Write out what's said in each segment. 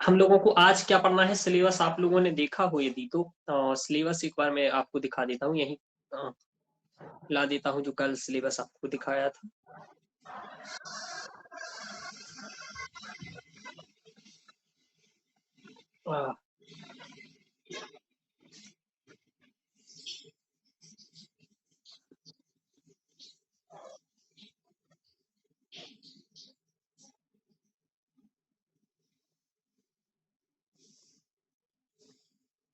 हम लोगों को आज क्या पढ़ना है, सिलेबस आप लोगों ने देखा हो यदि तो सिलेबस एक बार मैं आपको दिखा देता हूँ, यही ला देता हूँ जो कल सिलेबस आपको दिखाया था।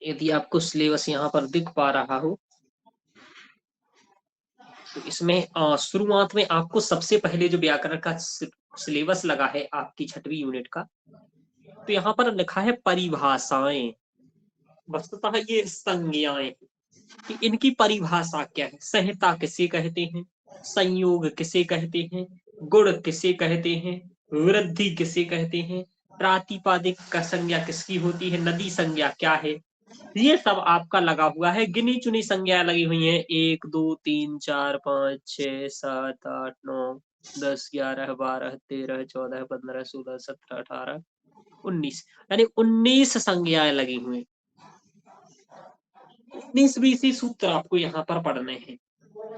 यदि आपको सिलेबस यहाँ पर दिख पा रहा हो तो इसमें शुरुआत में आपको सबसे पहले जो व्याकरण का सिलेबस लगा है आपकी 6वीं यूनिट का, तो यहाँ पर लिखा है परिभाषाएं। वस्तुतः ये संज्ञाएं कि इनकी परिभाषा क्या है। संहिता किसे कहते हैं, संयोग किसे कहते हैं, गुण किसे कहते हैं, वृद्धि किसे कहते हैं, प्रातिपादिक का संज्ञा किसकी होती है, नदी संज्ञा क्या है, ये सब आपका लगा हुआ है। गिनी चुनी संज्ञा लगी हुई है 1 2 3 4 5 6 7 8 9 10 11 12 13 14 15 16 17 18 19, यानी 19 संज्ञाएं लगी हुई। 19-20 सूत्र आपको यहाँ पर पढ़ने हैं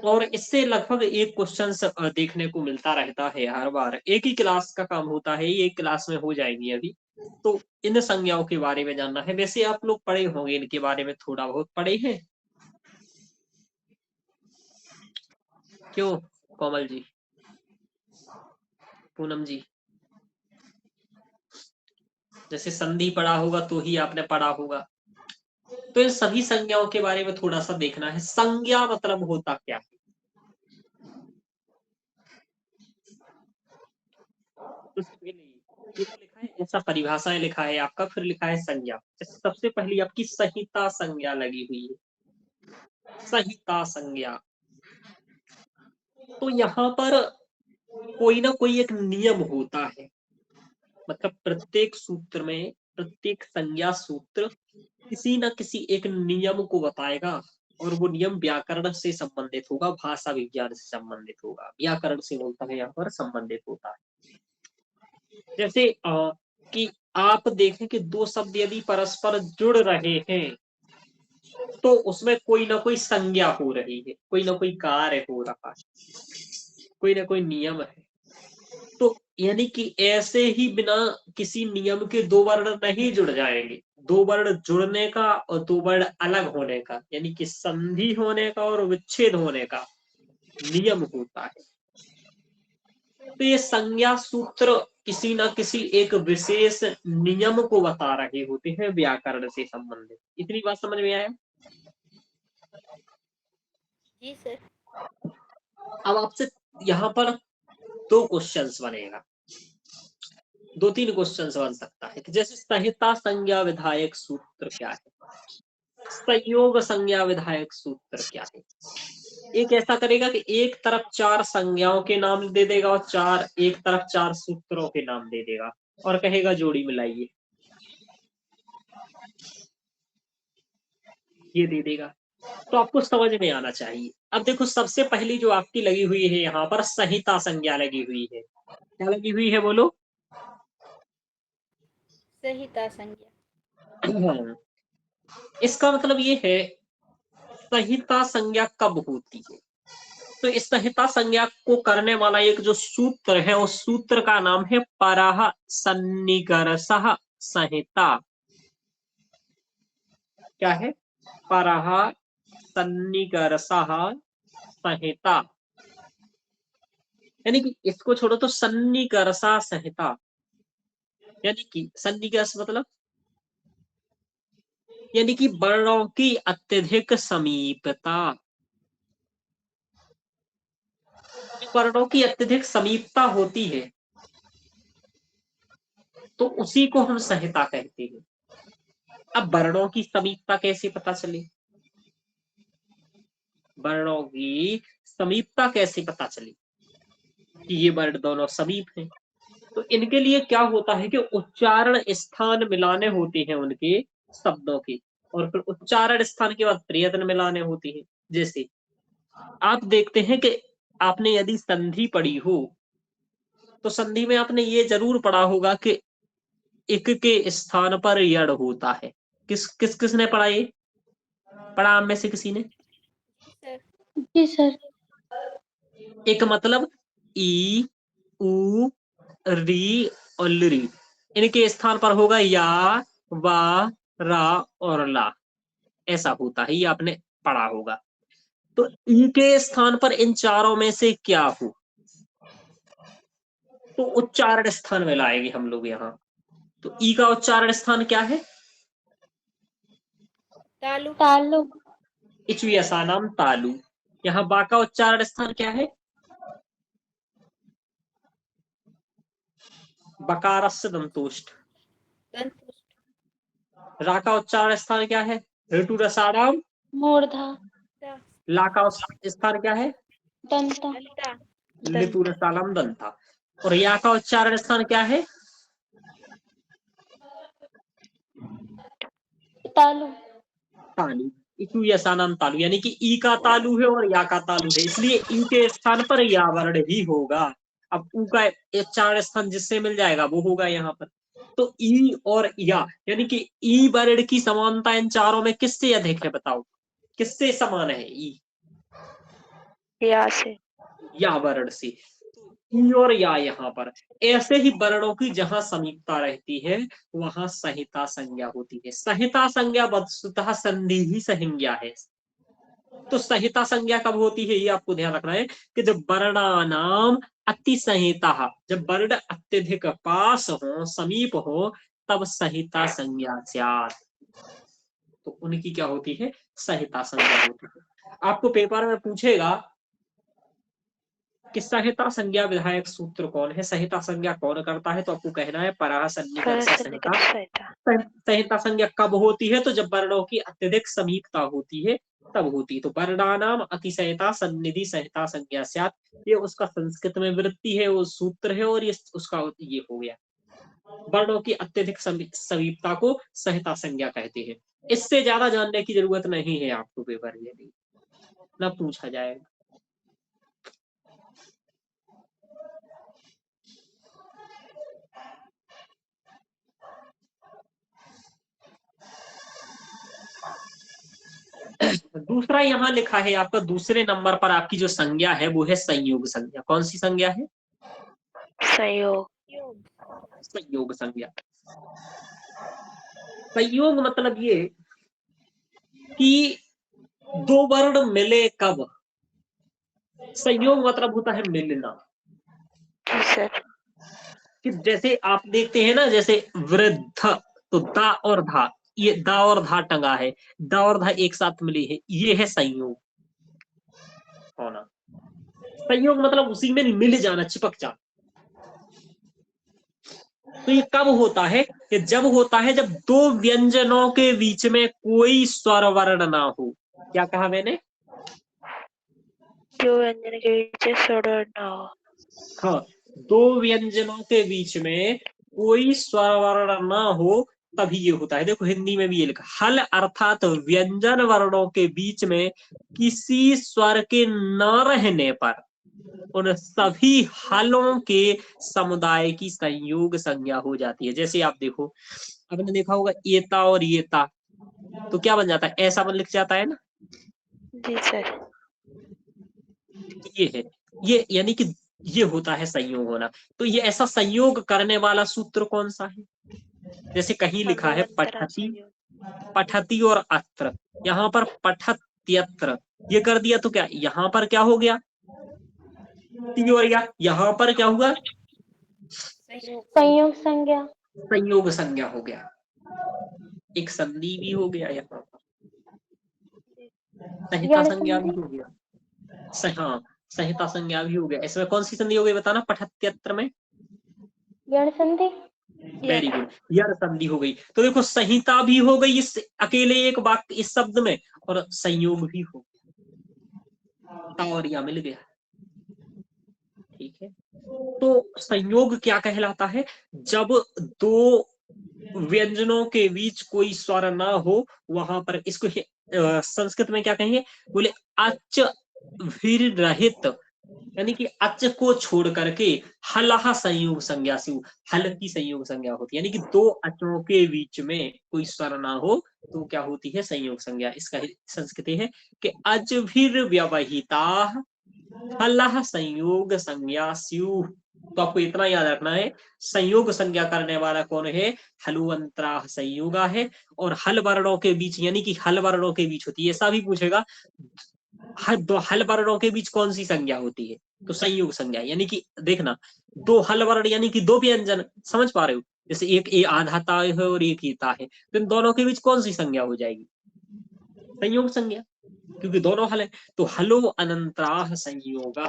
और इससे लगभग एक क्वेश्चन देखने को मिलता रहता है हर बार। एक ही क्लास का काम होता है, एक क्लास में हो जाएगी अभी। तो इन संज्ञाओं के बारे में जानना है। वैसे आप लोग पढ़े होंगे, इनके बारे में थोड़ा बहुत पढ़े हैं क्यों कोमल जी, पूनम जी? जैसे संधि पढ़ा होगा तो ही आपने पढ़ा होगा। तो इन सभी संज्ञाओं के बारे में थोड़ा सा देखना है। संज्ञा मतलब होता क्या है? ये तो लिखा है, ऐसा परिभाषाएं लिखा है आपका, फिर लिखा है संज्ञा। सबसे पहली आपकी संहिता संज्ञा लगी हुई है, संहिता संज्ञा। तो यहाँ पर कोई ना कोई एक नियम होता है, मतलब प्रत्येक सूत्र में, प्रत्येक संज्ञा सूत्र किसी न किसी एक नियम को बताएगा और वो नियम व्याकरण से संबंधित होगा, भाषा विज्ञान से संबंधित होगा। व्याकरण से बोलता है यहाँ पर संबंधित होता है। जैसे कि आप देखें कि दो शब्द यदि परस्पर जुड़ रहे हैं तो उसमें कोई ना कोई संज्ञा हो रही है, कोई ना कोई कार्य हो रहा है, कोई ना कोई नियम है। तो यानी कि ऐसे ही बिना किसी नियम के दो वर्ण नहीं जुड़ जाएंगे। दो वर्ण जुड़ने का और दो वर्ण अलग होने का, यानी कि संधि होने का और विच्छेद होने का नियम होता है। तो ये संज्ञा सूत्र किसी न किसी एक विशेष नियम को बता रहे होते हैं, व्याकरण से संबंधित। इतनी बात समझ में आया? जी सर। अब आपसे यहाँ पर दो क्वेश्चंस बनेगा, 2-3 क्वेश्चंस बन सकता है कि जैसे संहिता संज्ञा विधायक सूत्र क्या है, संयोग संज्ञा विधायक सूत्र क्या है। एक ऐसा करेगा कि एक तरफ 4 संज्ञाओं के नाम दे देगा और एक तरफ 4 सूत्रों के नाम दे देगा और कहेगा जोड़ी मिलाइए, ये दे देगा। तो आपको समझ में आना चाहिए। अब देखो, सबसे पहली जो आपकी लगी हुई है यहाँ पर संहिता संज्ञा लगी हुई है। क्या लगी हुई है बोलो? संहिता संज्ञा। इसका मतलब ये है, संहिता संज्ञा कब होती है? तो इस संहिता संज्ञा को करने वाला एक जो सूत्र है, उस सूत्र का नाम है परः सन्निकर्षः संहिता। क्या है? परः सन्निकर्षः संहिता। यानी कि इसको छोड़ो तो सन्निकर्षा संहिता, यानी कि सन्निकर्ष मतलब यानी कि वर्णों की अत्यधिक समीपता। वर्णों की अत्यधिक समीपता होती है तो उसी को हम संहिता कहते हैं। अब वर्णों की समीपता कैसे पता चले? वर्णों की समीपता कैसे पता चले कि ये वर्ण दोनों समीप हैं? तो इनके लिए क्या होता है कि उच्चारण स्थान मिलाने होते हैं उनके शब्दों के, और फिर उच्चारण स्थान के बाद प्रयत्न मिलाने होते हैं। जैसे आप देखते हैं कि आपने यदि संधि पढ़ी हो तो संधि में आपने ये जरूर पढ़ा होगा कि इक के स्थान पर यड़ होता है। किसने पढ़ा ये? पढ़ा आप में से किसी ने? सर। जी सर। एक मतलब ई, उ, री और ली, इनके स्थान पर होगा या, वा, रा और ला, ऐसा होता है, ये आपने पढ़ा होगा। तो ई के स्थान पर इन चारों में से क्या हो, तो उच्चारण स्थान में लाएंगे हम लोग यहाँ। तो ई का उच्चारण स्थान क्या है? तालु। तालु। इचुयसानाम तालु। यहाँ बा का उच्चारण स्थान क्या है? बकारस्य दंतोष्ठ। दंतुष्ट। रा का उच्चारण स्थान क्या है? ऋतु रसाराम। मूर्धा। ता। ला का स्थान क्या है? दंता। दंता। लितु रसालम दंता। और या का उच्चारण स्थान क्या है? तालु। तालु। इचु यसानाम तालु, यानी कि ई का तालु है और या का तालु है, इसलिए ई के स्थान पर या वर्ण ही होगा। अब ऊ का उच्चारण स्थान जिससे मिल जाएगा वो होगा यहाँ पर। तो ई और या, यानी कि ई वर्ण की समानता इन चारों में किससे अधिक है, बताओ किससे समान है? ई या से। या वर्ण से। ई और या यहाँ पर ऐसे ही वर्णों की जहां समीपता रहती है वहां संहिता संज्ञा होती है। संहिता संज्ञा वस्तुतः संधि ही संज्ञा है। तो संहिता संज्ञा कब होती है, ये आपको ध्यान रखना है कि जब वर्णानाम अति संहिता, जब वर्ण अत्यधिक पास हो, समीप हो, तब संहिता संज्ञा स्यात्। तो उनकी क्या होती है? संहिता संज्ञा होती है। आपको पेपर में पूछेगा कि संहिता संज्ञा विधायक सूत्र कौन है, संहिता संज्ञा कौन करता है, तो आपको कहना है पराह सन्निकर्ष संहिता। संहिता संज्ञा कब होती है? तो जब वर्णों की अत्यधिक समीपता होती है तब होती है। तो वर्णानाम अतिशयता सन्निधि संहिता संज्ञा स्यात्, ये उसका संस्कृत में वृत्ति है, वो सूत्र है, और ये उसका ये हो गया। वर्णों की अत्यधिक समीपता को संहिता संज्ञा कहते हैं। इससे ज्यादा जानने की जरूरत नहीं है आपको, पेपर में नहीं ना पूछा जाएगा। दूसरा यहाँ लिखा है आपका, दूसरे नंबर पर आपकी जो संज्ञा है वो है संयोग संज्ञा। कौन सी संज्ञा है? संयोग। संयोग संज्ञा। संयोग मतलब ये कि दो वर्ण मिले कब। संयोग मतलब होता है मिलना। जी सर। कि जैसे आप देखते हैं ना, जैसे वृद्ध, तो दा और धा, ये दा और धा टंगा है, दा और धा एक साथ मिले है, ये है संयोग होना। संयोग मतलब उसी में मिल जाना, चिपक जाना। तो ये कब होता है? कि जब होता है जब दो व्यंजनों के बीच में कोई स्वर वर्ण ना हो। क्या कहा मैंने? जो व्यंजन के बीच स्वर ना हो। हाँ, दो व्यंजनों के बीच में कोई स्वर वर्ण ना हो तभी ये होता है। देखो हिंदी में भी ये लिखा, हल अर्थात व्यंजन वर्णों के बीच में किसी स्वर के न रहने पर उन सभी हलों के समुदाय की संयोग संज्ञा हो जाती है। जैसे आप देखो, आपने देखा होगा एता और येता, तो क्या बन जाता है? ऐसा बन लिख जाता है ना। जी सर। ये है, ये यानी कि ये होता है संयोग होना। तो ये ऐसा संयोग करने वाला सूत्र कौन सा है? जैसे कहीं लिखा है पठती, पठती और अत्र, यहाँ पर पठत्यत्र, ये कर दिया तो क्या यहाँ पर क्या हो गया? ती और या, यहाँ पर क्या हुआ? संयोग संज्ञा। संयोग संज्ञा हो गया, एक संधि भी हो गया, यहाँ पर संहिता संज्ञा भी हो गया। हाँ, संहिता संज्ञा भी हो गया। इसमें कौन सी संधि हो गई बताना? पठत्यत्र में यण संधि। वेरी गुड, यण संधि हो गई। तो देखो संहिता भी हो गई इस अकेले एक वाक्य इस शब्द में, और संयोग भी हो गया, और या मिल गया। ठीक है, तो संयोग क्या कहलाता है? जब दो व्यंजनों के बीच कोई स्वर ना हो, वहां पर इसको संस्कृत में क्या कहेंगे? बोले अच भीर रहित यानी कि अच को छोड़ करके हलह संयोग संज्ञा स्यु, हल की संयोग संज्ञा होती है, यानी कि दो अचों के बीच में कोई स्वर ना हो तो क्या होती है, संयोग संज्ञा। इसका संस्कृति है कि अजभिर व्यवहिता हलह संयोग संज्ञा स्यु। तो आपको इतना याद रखना है, संयोग संज्ञा करने वाला कौन है, हलुअंतरा संयोगा है, और हल वर्णों के बीच, यानी कि हल वर्णों के बीच होती है। ऐसा भी पूछेगा, दो हल वर्णों के बीच कौन सी संज्ञा होती है, तो संयोग संज्ञा। यानी कि देखना, दो हल वर्ण यानी कि दो व्यंजन, समझ पा रहे हो, जैसे एक ए आधाता है और एक ईता है, तो इन दोनों के बीच कौन सी संज्ञा हो जाएगी, संयोग संज्ञा, क्योंकि दोनों हल है। तो हलो अनंतराह संयोग,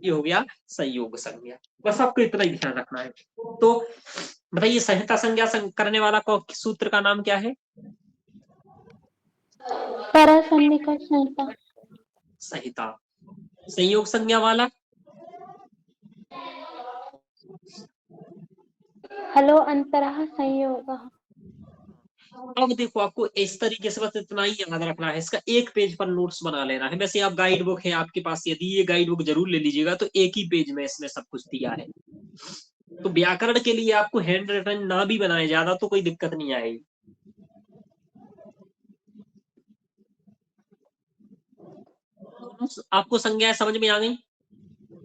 ये हो गया संयोग संज्ञा। बस आपको इतना ही ध्यान रखना है। तो बताइए, संहिता संज्ञा करने वाला को सूत्र का नाम क्या है, परासन्निका संहिता। संहिता। संयोग संज्ञा वाला, हलो अंतरः संयोगः। अब देखो, आपको इस तरीके से बस इतना ही याद रखना है, इसका एक पेज पर नोट्स बना लेना है। वैसे आप गाइड बुक है आपके पास, यदि ये गाइड बुक जरूर ले लीजिएगा, तो एक ही पेज में इसमें सब कुछ दिया है। तो व्याकरण के लिए आपको हैंड रिटन ना भी बनाए ज्यादा तो कोई दिक्कत नहीं आएगी। आपको संज्ञाएं समझ में आ गई,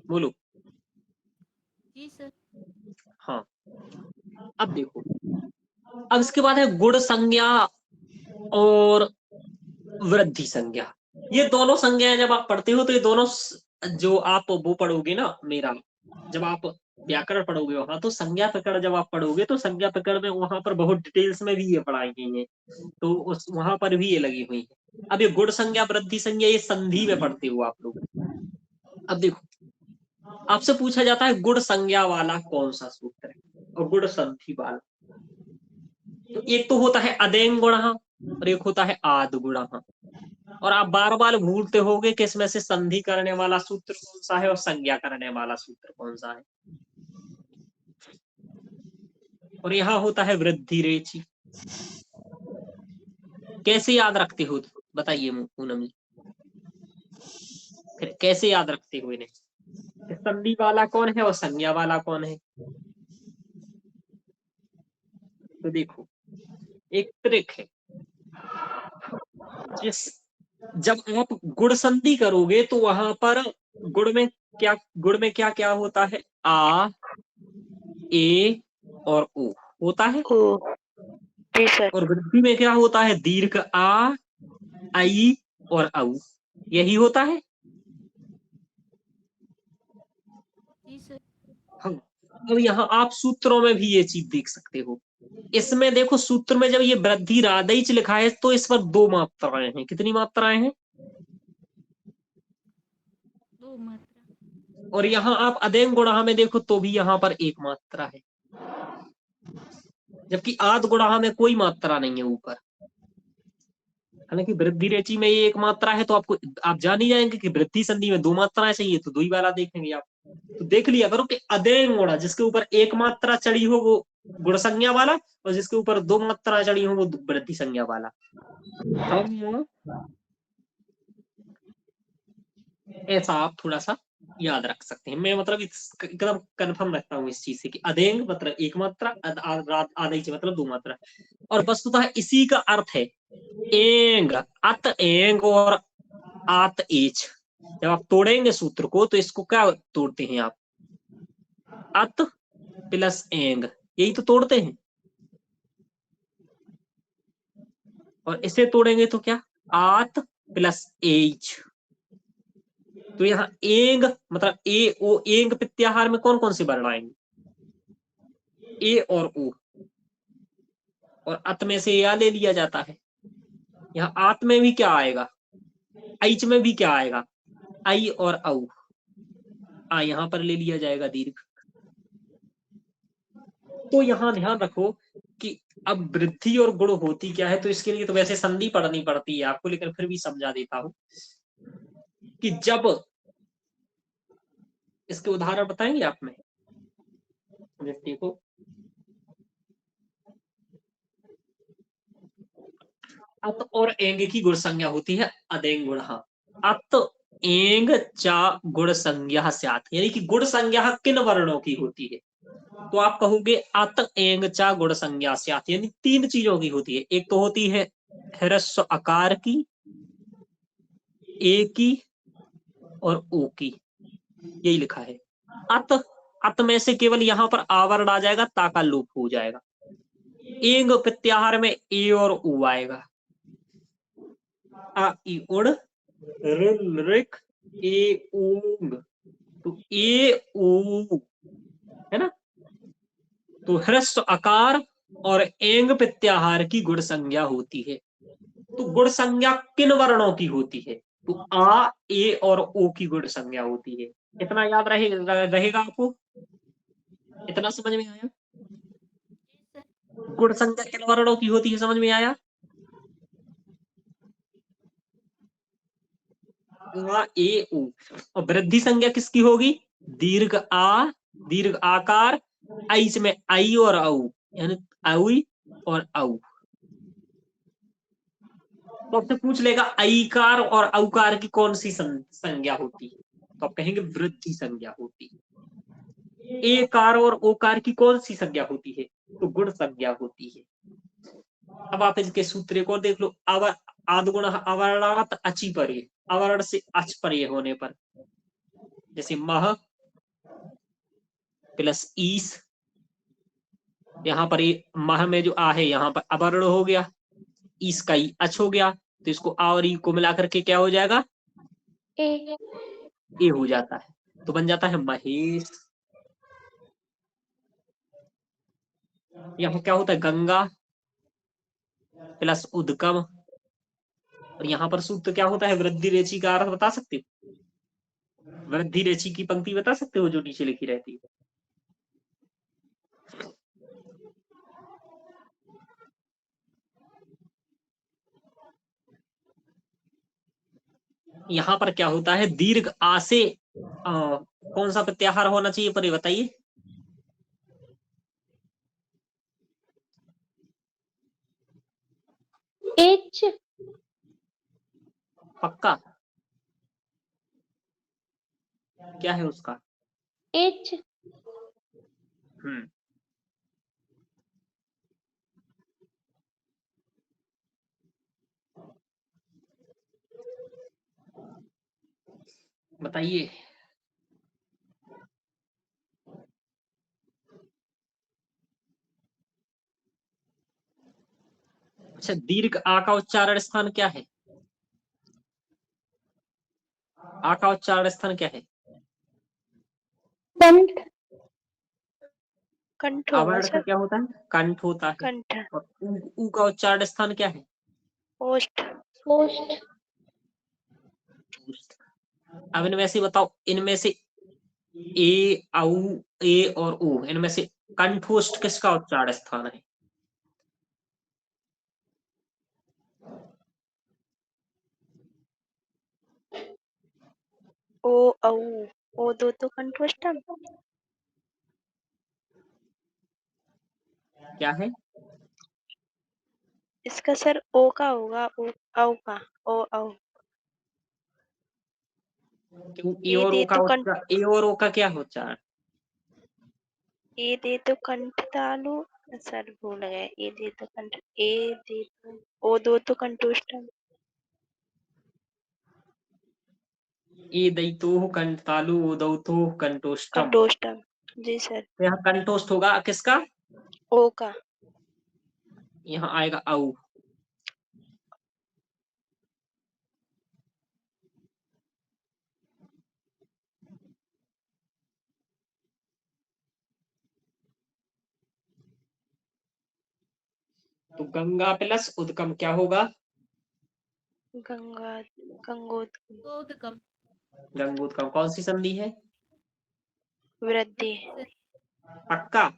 बोलो। जी सर। हाँ, अब देखो, अब इसके बाद है गुण संज्ञा और वृद्धि संज्ञा। ये दोनों संज्ञाएं जब आप पढ़ते हो तो ये दोनों जो आप वो पढ़ोगे ना, मेरा जब आप व्याकरण पढ़ोगे वहां, तो संज्ञा प्रकरण जब आप पढ़ोगे तो संज्ञा प्रकरण में वहां पर बहुत डिटेल्स में भी ये पढ़ाई गई है, तो उस वहां पर भी ये लगी हुई है। अब ये गुण संज्ञा वृद्धि संज्ञा ये संधि में पढ़ते हो आप लोग। अब देखो, आपसे पूछा जाता है गुण संज्ञा वाला कौन सा सूत्र है और गुण संधि वाला। तो एक तो होता है अदेंग गुण और एक होता है आद गुण। और आप बार बार भूलते होगे कि इसमें से संधि करने वाला सूत्र कौन सा है और संज्ञा करने वाला सूत्र कौन सा है। और यहाँ होता है वृद्धि रेचि। कैसे याद रखते हो, बताइए पूनम जी, फिर कैसे याद रखते हो इन्हें, संधि वाला कौन है और संज्ञा वाला कौन है। तो देखो, एक ट्रिक है, जिस जब आप गुण संधि करोगे तो वहां पर गुण में क्या क्या होता है, आ, ए और ओ होता है। ओ, जी सर। और वृद्धि में क्या होता है, दीर्घ आ, आई और औ, यही होता है। जी सर। हाँ, अब यहाँ आप सूत्रों में भी ये चीज देख सकते हो। इसमें देखो, सूत्र में जब ये वृद्धि रादैच लिखा है तो इस पर दो मात्राएं हैं। कितनी मात्राएं हैं, 2 मात्रा। और यहाँ आप अदेंग गुणा में देखो तो भी यहाँ पर एक मात्रा है, जबकि आद गुणा में कोई मात्रा नहीं है ऊपर। हालांकि वृद्धि रेचि में ये एक मात्रा है, तो आपको आप जान ही जाएंगे कि वृद्धि संधि में दो मात्राएं चाहिए, तो दो ही वाला देखेंगे आप। तो देख लिया करो कि अदेंग गुणा जिसके ऊपर एक मात्रा चढ़ी हो वो गुण संज्ञा वाला, और जिसके ऊपर दो मात्रा चढ़ी हो वो वृद्धि संज्ञा वाला। हम ऐसा आप थोड़ा सा याद रख सकते हैं। मैं मतलब एकदम कंफर्म रखता हूँ इस चीज से कि अदेंग मतलब एक मात्रा, आधे मतलब दो मात्रा। और वस्तुतः इसी का अर्थ है एंग, अत एंग और आत एच। जब आप तोड़ेंगे सूत्र को तो इसको क्या तोड़ते हैं आप, अत प्लस एंग, यही तो तोड़ते हैं। और इसे तोड़ेंगे तो क्या, आत प्लस एच। तो यहाँ एंग मतलब ए ओ, एंग प्रत्याहार में कौन कौन से वर्ण आएंगे, ए और ओ, और अत में से या ले लिया जाता है। यहाँ आत में भी क्या आएगा, ऐच में भी क्या आएगा, आई और औ, आ यहाँ पर ले लिया जाएगा दीर्घ। तो यहाँ ध्यान रखो कि अब वृद्धि और गुण होती क्या है, तो इसके लिए तो वैसे संधि पढ़नी पड़ती है आपको, लेकिन फिर भी समझा देता हूं कि जब इसके उदाहरण बताएंगे आप में, देखो अत और एंग की गुण संज्ञा होती है अदेंग गुण। अत एंग चा गुण संज्ञा स्यात्, यानी कि गुण संज्ञा किन वर्णों की होती है? तो आप कहोगे अत एंग चा गुण संज्ञा स्यात्, यानी 3 चीजों की होती है। एक तो होती है ह्रस्व आकार की, ए की और ओ की, यही लिखा है। अत, अत में से केवल यहां पर आवरण आ जाएगा, ताका लोप हो जाएगा। एंग प्रत्याहार में ए और ऊ आएगा। आ ई उड़ ऋल ऋक ए ऊंग, तो ए ऊ है ना। तो ह्रस्व आकार और एंग प्रत्याहार की गुण संज्ञा होती है। तो गुण संज्ञा किन वर्णों की होती है? तो आ, ए और ओ की गुण संज्ञा होती है। इतना याद रहेगा आपको? इतना समझ में आया? गुण संज्ञा किन वर्णों की होती है, समझ में आया? आ, ए, ओ। और वृद्धि संज्ञा किसकी होगी? दीर्घ आ, दीर्घ आकार, आई में आई और औ, यानी आई और औ। तो आपसे पूछ लेगा ऐकार और औकार की कौन सी संज्ञा होती है, तो आप कहेंगे वृद्धि संज्ञा होती है। एकार और ओकार की कौन सी संज्ञा होती है? तो गुण संज्ञा होती है। अब आप इसके सूत्र को देख लो। आदगुण अवर्णात अचि परे, अवर्ण से अच परे होने पर, जैसे मह प्लस ईस, यहाँ पर मह में जो आ है यहाँ पर अवर्ण हो गया, ईस का ई अच हो गया, तो इसको आ और ई को मिलाकर के क्या हो जाएगा? ए। ए हो जाता है, तो बन जाता है महेश। यहाँ क्या होता है? गंगा प्लस उदकम, और यहाँ पर सूत्र क्या होता है? वृद्धि रेचि का अर्थ बता सकते हो? वृद्धि रेचि की पंक्ति बता सकते हो जो नीचे लिखी रहती है? यहाँ पर क्या होता है? दीर्घ आ से कौन सा प्रत्याहार होना चाहिए पर ये बताइए? एच। पक्का? क्या है उसका? एच। हम्म, बताइए। अच्छा, दीर्घ आ का उच्चारण स्थान क्या है? आ का उच्चारण स्थान क्या है? कंठ। कंठ होगा अवर्ण का सर। क्या होता है? कंठ होता है। कंठ। और ऊ का उच्चारण स्थान क्या है? ओष्ठ। ओष्ठ। अब इनमें से बताओ, इनमें से ए, औ, ए और ओ, इनमें से कंठोष्ठ किसका उच्चारण स्थान है? ओ औ, ओ दो तो कंठोष्ठम। क्या है? इसका सर ओ का होगा, ओ औ का, ओ औ। क्यों? ए ए और दे ओ का तो कंठ, उच्चारण, ए और ओ का क्या उच्चारण? ए दे तो कंठ तालु। सर भूल गए, ए दे तो कंठ, ए दे तो, ओ दो तो कंठोष्ठम। ए दैतो कंठ तालु, ओ दौतो कंठोष्ठम। कंठोष्ठम। जी सर। तो यहाँ कंठोष्ठ होगा किसका? ओ का। यहाँ आएगा औ। तो गंगा प्लस उदकम क्या होगा? गंगा, गंगोत, गोदकम। गंगोदकम। कौन सी संधि है? वृद्धि। पक्का?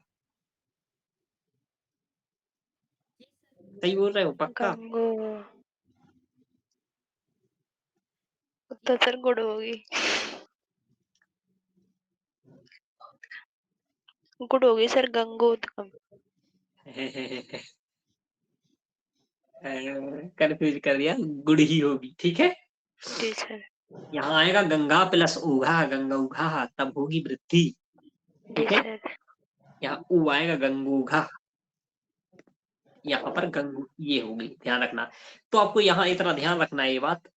सही बोल रहे हो? पक्का? गंगो, तो सर गुड़ होगी, गुड़ होगी सर, गंगोत्कम। कंफ्यूज कर दिया, गुड़ ही होगी। ठीक है। जी सर। यहाँ आएगा गंगा प्लस ऊघा, गंगा उघा, तब होगी वृद्धि। जी ठीक है, सर। यहाँ ऊ आएगा गंगूघा, यहाँ पर गंगू ये होगी, ध्यान रखना। तो आपको यहाँ इतना ध्यान रखना है ये बात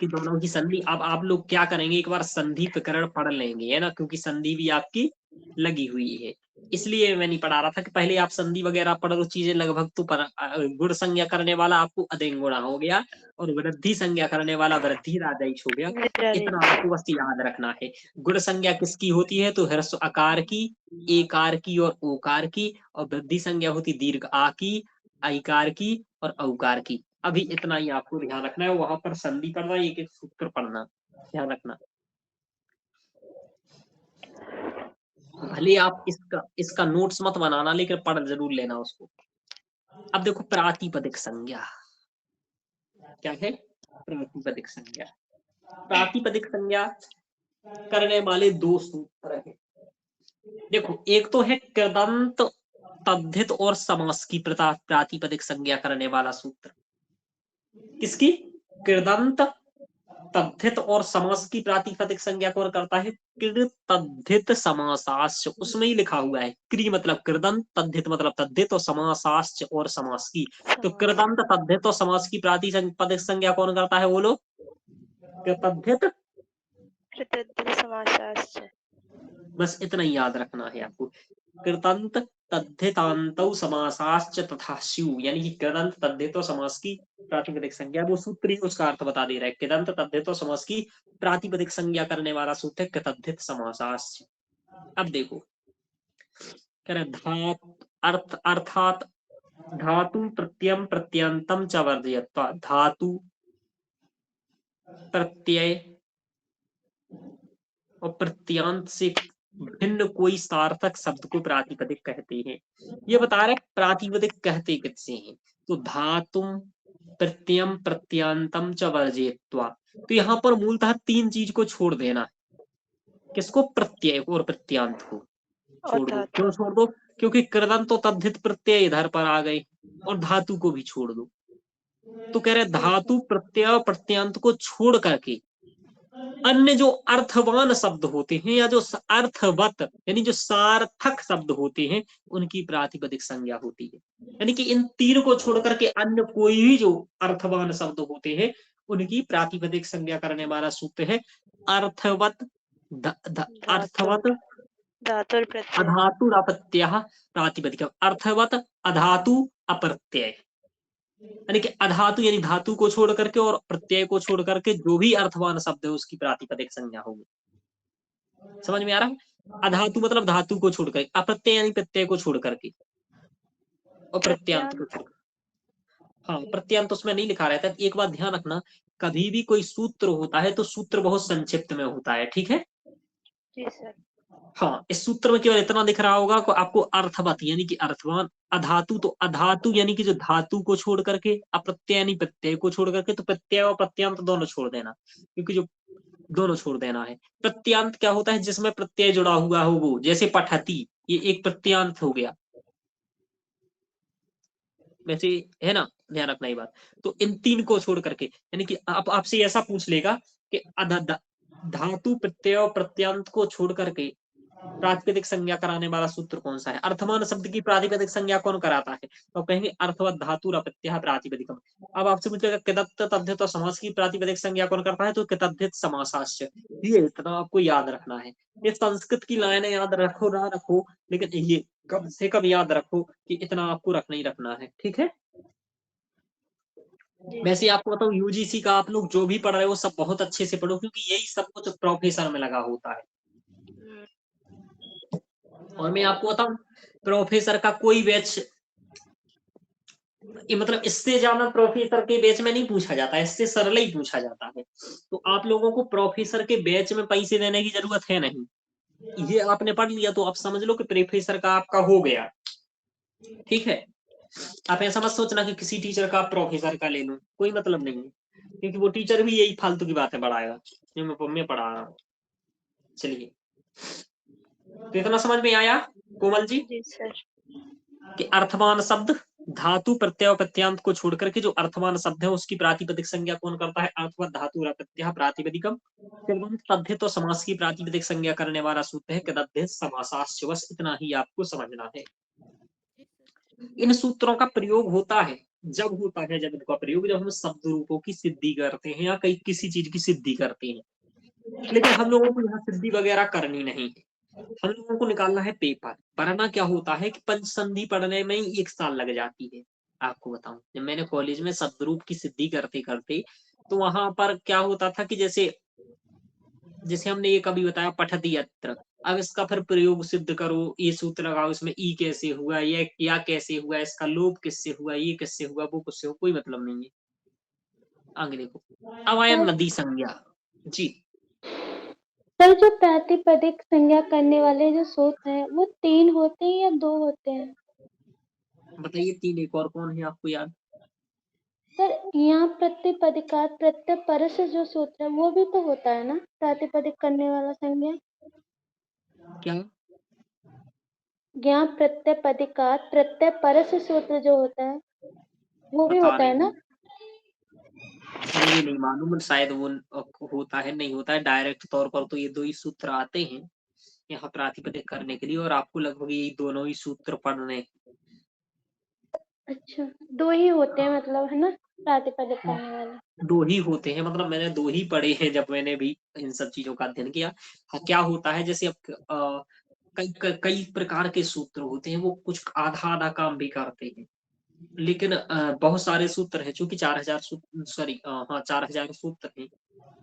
कि दोनों की संधि। अब आप लोग क्या करेंगे, एक बार संधि प्रकरण पढ़ लेंगे, है ना, क्योंकि संधि भी आपकी लगी हुई है। इसलिए मैं नहीं पढ़ा रहा था कि पहले आप संधि वगैरह पढ़ लो चीजें लगभग, तो गुण संज्ञा करने वाला आपको अधिक गुणा हो गया, और वृद्धि संज्ञा करने वाला वृद्धि राजयिक हो गया। इतना विद्रादेश। आपको बस याद रखना है। गुण संज्ञा किसकी होती है, तो ह्रस्व आकार की, एकार की और ओकार की, और वृद्धि संज्ञा होती दीर्घ आ की, आईकार की और औकार की। अभी इतना ही आपको ध्यान रखना है, वहां पर संधि पढ़ना, एक एक सूत्र पढ़ना, ध्यान रखना। भले आप इसका नोट्स मत बनाना, लेकिन पढ़ जरूर लेना उसको। अब देखो प्रातिपदिक संज्ञा क्या है। प्रातिपदिक संज्ञा, प्रातिपदिक संज्ञा करने वाले दो सूत्र हैं। देखो, एक तो है कृदंत तद्धित और समास की प्रातिपदिक संज्ञा करने वाला सूत्र। किसकी, कृदंत तद्धित और समास की प्रातिपदिक संज्ञा कौन करता है, कृ तद्धित समासाश्च, उसमें ही लिखा हुआ है। क्री मतलब कृदंत, तद्धित मतलब तद्धित, और समासाश्च और समास की। तो कृदंत तद्धित और समास की प्रातिपदिक संज्ञा कौन करता है, बोलो। कृतद्धित, कृतज्ञ समासाश्च। बस इतना ही याद रखना है आपको। कृतंत तद्धितान्तौ समासाश्च तथा स्यु, यानी कि कृदंत तद्धित समास की प्रातिपदिक संज्ञा, वो सूत्र ही उसका अर्थ बता दे रहा है। कृदंत तद्धित समास की प्रातिपदिक संज्ञा करने वाला सूत्र है कृतद्धित समासाश्च। अब देखो, कह रहे धात अर्थ अर्थात धातु प्रत्ययम प्रत्यंतम च वर्जयत्वा, धातु प्रत्यय और प्रत्यांत से भिन्न कोई सार्थक शब्द को प्रातिपदिक कहते हैं। ये बता रहे प्रातिपदिक कहते किससे हैं, तो धातुम प्रत्ययम प्रत्यांतम च वर्जयत्वा। तो यहाँ पर मूलतः तीन चीज को छोड़ देना है। किसको, प्रत्यय और प्रत्यांत को और छोड़ दो। धातु। क्यों छोड़ दो, क्योंकि कृदंत तो तद्धित प्रत्यय इधर पर आ गए, और धातु को भी छोड़ दो। तो कह रहे धातु प्रत्यय और प्रत्यांत को छोड़ करके अन्य जो अर्थवान शब्द होते हैं, या जो अर्थवत यानी जो सार्थक शब्द होते हैं, उनकी प्रातिपदिक संज्ञा होती है। यानी कि इन तीन को छोड़ करके अन्य कोई भी जो अर्थवान शब्द होते हैं, उनकी प्रातिपदिक संज्ञा करने वाला सूत्र है अर्थवत धातु। अर्थवत धातु और प्रत्यय। अधातु अपत्यः प्रातिपदिक, अर्थवत अधातु अप्रत्यय, यानी कि अधातु यानी धातु को छोड़ करके और प्रत्यय को छोड़ करके जो भी अर्थवान शब्द है उसकी प्रातिपदिक संज्ञा होगी। समझ में आ रहा है। अधातु मतलब धातु को छोड़ करके, अप्रत्यय यानी प्रत्यय को छोड़ करके, और प्रत्यांत को प्रत्यांत। छोड़, हाँ प्रत्यांत उसमें नहीं लिखा रहता। एक बात ध्यान रखना, कभी भी कोई सूत्र होता है तो सूत्र बहुत संक्षिप्त में होता है, ठीक है। जी सर। हाँ, इस सूत्र में केवल इतना दिख रहा होगा कि आपको अर्थवत यानी कि अर्थवान, अधातु तो अधातु यानी कि जो धातु को छोड़ करके, अप्रत्यय यानी प्रत्यय को छोड़ करके, तो प्रत्यय और प्रत्यांत दोनों छोड़ देना, क्योंकि जो दोनों छोड़ देना है। प्रत्यांत क्या होता है, जिसमें प्रत्यय जुड़ा हुआ हो, वो जैसे पठती, ये एक प्रत्यांत हो गया, वैसे, है ना, ध्यान रखना ये बात। तो इन तीन को छोड़ करके, यानी कि आप आपसे ऐसा पूछ लेगा कि धातु प्रत्यय और प्रत्यांत को छोड़ करके प्रातिपदिक संज्ञा कराने वाला सूत्र कौन सा है, अर्थमान शब्द की प्रातिपदिक संज्ञा कौन कराता है, तो कहेंगे अर्थवत धातु प्रत्यय प्रातिपदिकम। अब आपसे पूछेगा किदत्त तद्धित और समास की प्रातिपदिक संज्ञा कौन करता है, तो कितद्धित समासाश्च। ये इतना आपको याद रखना है। ये संस्कृत की लाइनें याद रखो ना रखो, लेकिन ये कम से कम याद रखो कि इतना आपको रखना ही रखना है, ठीक है। जी वैसे सर। आपको बताऊं, यूजीसी का आप लोग जो भी पढ़ रहे हो सब बहुत अच्छे से पढ़ो, क्योंकि यही सब कुछ प्रोफेसर में लगा होता है। हम्म। और मैं आपको बताऊं, प्रोफेसर का कोई बैच, मतलब इससे ज्यादा प्रोफेसर के बैच में नहीं पूछा जाता, इससे सरल ही पूछा जाता है। तो आप लोगों को प्रोफेसर के बैच में पैसे देने की जरूरत है नहीं। ये आपने पढ़ लिया तो आप समझ लो कि प्रोफेसर का आपका हो गया, ठीक है। आप ऐसा मत सोचना कि किसी टीचर का आप प्रोफेसर का ले लो, कोई मतलब नहीं है, क्योंकि वो टीचर भी यही फालतू की बातें पढ़ाएगा जो मैं पढ़ा रहा हूँ। चलिए, तो इतना समझ में आया कोमल जी, जी सर। कि अर्थवान शब्द धातु प्रत्यय और प्रत्यांत को छोड़ करके जो अर्थवान शब्द है उसकी प्रातिपदिक संज्ञा कौन करता है? अर्थवत धातु प्रत्यय प्रातिपदिकम। जब हम तद्धित और समास की प्रातिपदिक संज्ञा करने वाला सूत्र है कदद्धित समासाश्च। बस इतना ही आपको समझना है। जी सर। इन सूत्रों का प्रयोग होता है जब इनका प्रयोग जब हम शब्द रूपों की सिद्धि करते हैं या कई किसी चीज की सिद्धि करते हैं। लेकिन हम लोगों को यहाँ सिद्धि वगैरह करनी नहीं है, हम लोगों को निकालना है पेपर। वरना क्या होता है कि पंचसंधि पढ़ने में ही 1 साल लग जाती है। आपको बताऊं, जब मैंने कॉलेज में शब्द रूप की सिद्धि करते करते तो वहां पर क्या होता था कि जैसे जैसे हमने ये कभी बताया पठति यत्र, अब इसका फिर प्रयोग सिद्ध करो, ये सूत्र लगाओ, इसमें ई कैसे हुआ, ये या कैसे हुआ, इसका लोप किससे हुआ, ये किससे हुआ, वो किससे हुआ, कोई मतलब नहीं है। आगे देखो, अब आया सर नदी संज्ञा। जी सर, जो प्रातिपदिक संज्ञा करने वाले जो सूत्र हैं वो 3 होते हैं या 2 होते हैं? बताइए, 3 एक और कौन है आपको याद? सर, यहाँ प्रतिपदिकात प्रत्यय परस जो सूत्र है वो भी तो होता है ना, प्रातिपदिक करने वाला संज्ञा। क्या? यहाँ प्रत्यपदिकात प्रत्यय परस सूत्र जो होता है वो भी पता होता है नहीं, ना? मुझे नहीं मालूम, शायद वो होता है नहीं होता है। डायरेक्ट तौर पर तो ये 2 ही सूत्र आते हैं यहाँ प्रातिपदिक करने के लिए, और आपको लगभग यही दोनों ही सूत्र पढ़ने। अच्छा, 2 ही होते हैं मतलब, है ना, प्रातिपदिक करने वाले। 2 ही होते हैं, मतलब मैंने 2 ही पढ़े हैं जब मैंने भी इन सब चीजों का अध्ययन किया। हाँ, क्या होता है जैसे अब कई कई प्रकार के सूत्र होते हैं, वो कुछ आधा आधा काम भी करते हैं। लेकिन बहुत सारे सूत्र हैं, चूंकि 4000 सूत्र, सॉरी हाँ 4000 सूत्र हैं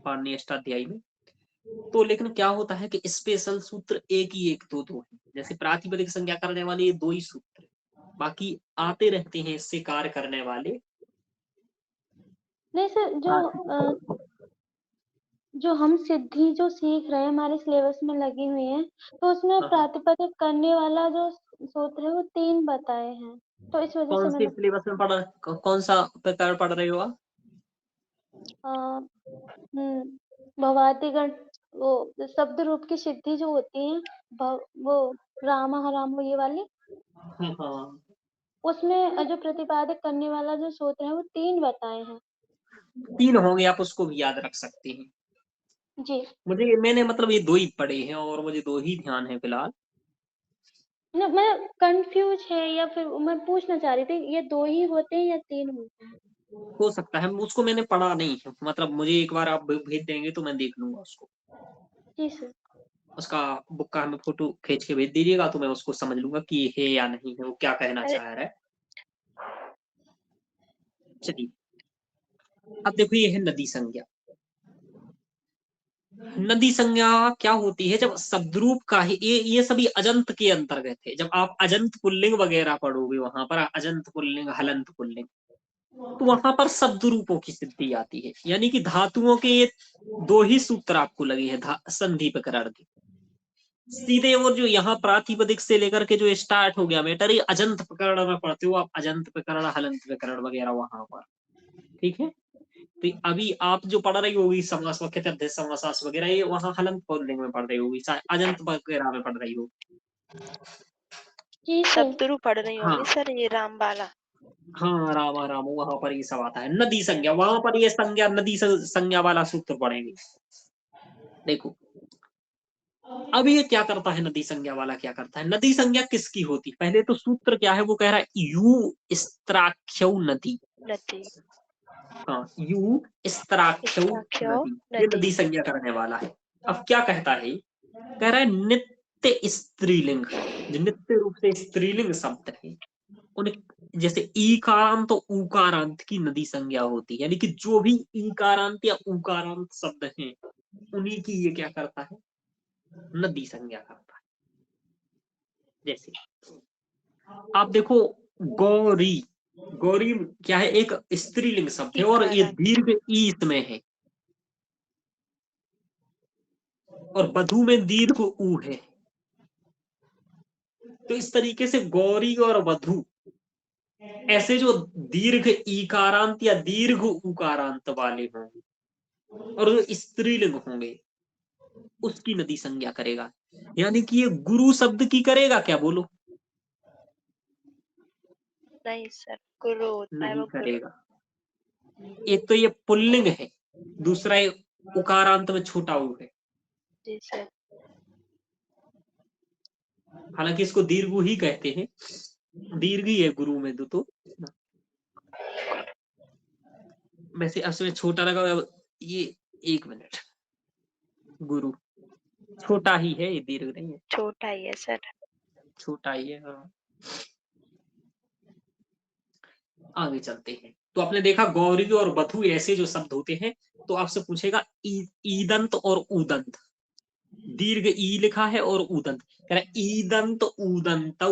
पाणिनि अष्टाध्यायी में। तो लेकिन क्या होता है कि स्पेशल सूत्र एक ही एक दो दो है। जैसे प्रातिपदिक संज्ञा करने वाले ये 2 ही सूत्र हैं, बाकी आते रहते हैं इससे कार्य करने वाले। नहीं सर, जो हम सिद्धि जो सीख रहे हैं हमारे सिलेबस में लगी हुई है, तो उसमें हाँ, प्रातिपदिक करने वाला जो सूत्र है वो 3 बताए हैं, तो इस वजह से कौन से मैंने सिलेबस में पढ़ कौन सा प्रकार पढ़ रहे हो आप? भवादिगण, वो शब्द रूप की सिद्धि जो होती है, वो राम राम ये वाली, हाँ हाँ, उसमें जो प्रतिपादिक करने वाला जो सूत्र है वो 3 बताए हैं। 3 होंगे, आप उसको भी याद रख सकते हैं। जी, मैंने मतलब ये 2 ही पढ़े हैं और मुझे 2 ही ध्यान है फिलहाल। ना मैं कंफ्यूज है, या फिर मैं पूछना चाह रही थी ये 2 ही होते हैं या 3 होते हैं? हो सकता है, उसको मैंने पढ़ा नहीं है, मतलब मुझे एक बार आप भेज देंगे तो मैं देख लूंगा उसको। जी सर। उसका बुक का हमें फोटो खींच के भेज दीजिएगा तो मैं उसको समझ लूंगा कि ये है या नहीं है, वो क्या कहना अरे चाह रहा है। चलिए, अब देखो ये है नदी संज्ञा। नदी संज्ञा क्या होती है? जब शब्दरूप का ही ये सभी अजंत के अंतर्गत है। जब आप अजंत पुल्लिंग वगैरह पढ़ोगे, वहां पर अजंत पुल्लिंग हलंत पुल्लिंग, तो वहां पर शब्द रूपों की सिद्धि आती है। यानी कि धातुओं के ये 2 ही सूत्र आपको लगे हैं संधि प्रकरण के। सीधे वो जो यहाँ प्रातिपदिक से लेकर के जो स्टार्ट हो गया मैटर, ये अजंत प्रकरण में पढ़ते हो आप, अजंत प्रकरण हलंत प्रकरण वगैरह वहां पर। ठीक है, तो अभी आप जो पढ़ रही होगी समास वाक्य समास वगैरह, ये वहां हलंत पुल्लिंग में पढ़ रही होगी, अजंत वगैरह में पढ़ रही होगी। जी सर। शब्दरू पढ़ रही हाँ होंगी सर, ये राम वाला। हाँ, रामा राम वहां पर ये सब आता है। नदी संज्ञा, वहां पर ये संज्ञा नदी संज्ञा वाला सूत्र पढ़ेंगे। देखो, अब ये क्या करता है, नदी संज्ञा वाला क्या करता है? नदी संज्ञा किसकी होती? पहले तो सूत्र क्या है, वो कह रहा है यू स्त्राख्यौ नदी। नदी। हाँ, यू स्त्राख्यौ इस्ताख्यो नदी, ये नदी। नदी संज्ञा करने वाला है। अब क्या कहता है? कह रहा है नित्य स्त्रीलिंग, जो नित्य रूप से स्त्रीलिंग शब्द है उन, जैसे ईकारांत तो उकारांत की नदी संज्ञा होती है। यानी कि जो भी ईकारांत या उकारांत शब्द हैं उन्हीं की ये क्या करता है, नदी संज्ञा करता है। जैसे आप देखो, गौरी, गौरी क्या है? एक स्त्रीलिंग शब्द है और ये इकारांत। दीर्घ ई इसमें है, और वधु में दीर्घ ऊ है। तो इस तरीके से गौरी और वधु ऐसे जो दीर्घ ईकारांत या दीर्घ उकारांत वाले होंगे और जो स्त्रीलिंग होंगे उसकी नदी संज्ञा करेगा। यानी कि ये गुरु शब्द की करेगा क्या, बोलो? नहीं सर, गुरु होता है नहीं वो गुरु। करेगा। एक तो ये पुल्लिंग है, दूसरा ये उकारांत में छोटा ऊ है। जी सर। हालांकि इसको दीर्घ ही कहते हैं, दीर्घ ही है गुरु में तो वैसे असमें छोटा लगा हुआ है, ये 1 मिनट, गुरु छोटा ही है, ये दीर्घ नहीं है, छोटा ही है सर। छोटा ही है। हाँ, आगे चलते हैं। तो आपने देखा गौरी और बधु ऐसे जो शब्द होते हैं, तो आपसे पूछेगा ईदंत और उदंत। दीर्घ ई लिखा है और उदंत, कह रहा है ईदंत उदंत।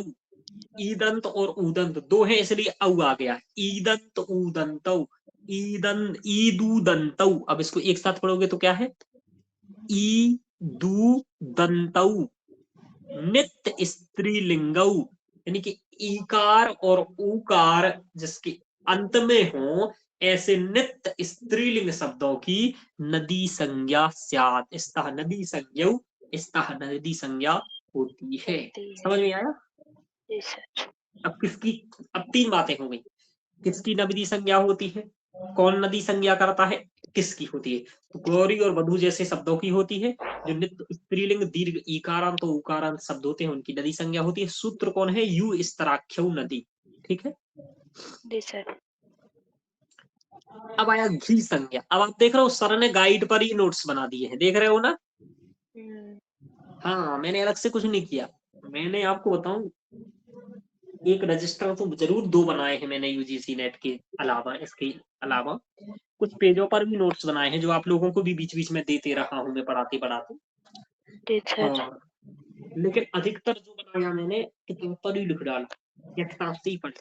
ईदंत और उदंत दो है इसलिए औ आ गया, ईदंत उदंत, ईदन ईदूदंत। अब इसको एक साथ पढ़ोगे तो क्या है, ईदूदंत, नित्य स्त्रीलिंगौ, यानी कि ईकार और ऊकार जिसके अंत में हो ऐसे नित्य स्त्रीलिंग शब्दों की नदी संज्ञा स्यात्, स्तः नदी संज्ञौ, स्तः नदी संज्ञा होती है। होती है। समझ में आया? जी सर। अब किसकी, अब 3 बातें हो गई, किसकी नदी संज्ञा होती है, कौन नदी संज्ञा करता है, किसकी होती है। तो गौरी और वधु जैसे शब्दों की होती है, जो नित्य स्त्रीलिंग दीर्घ ईकारांत और उकारांत शब्द होते हैं उनकी नदी संज्ञा होती है। सूत्र कौन है, यू स्तराख्यौ नदी। ठीक है। जी सर। अब आया घी संज्ञा। अब आप देख रहे हो सर ने गाइड पर ही नोट्स बना दिए हैं, देख रहे हो ना। हाँ, मैंने अलग से कुछ नहीं किया। मैंने आपको बताऊं, एक रजिस्टर तो जरूर 2 बनाए हैं मैंने यूजीसी नेट के अलावा, इसके अलावा कुछ पेजों पर भी नोट्स बनाए हैं जो आप लोगों को भी बीच बीच में देते रहा हूं मैं पढ़ाते पढ़ाते। जी सर। और लेकिन अधिकतर जो बनाया मैंने किताब पर ही लिख डाला, या किताब से ही पढ़,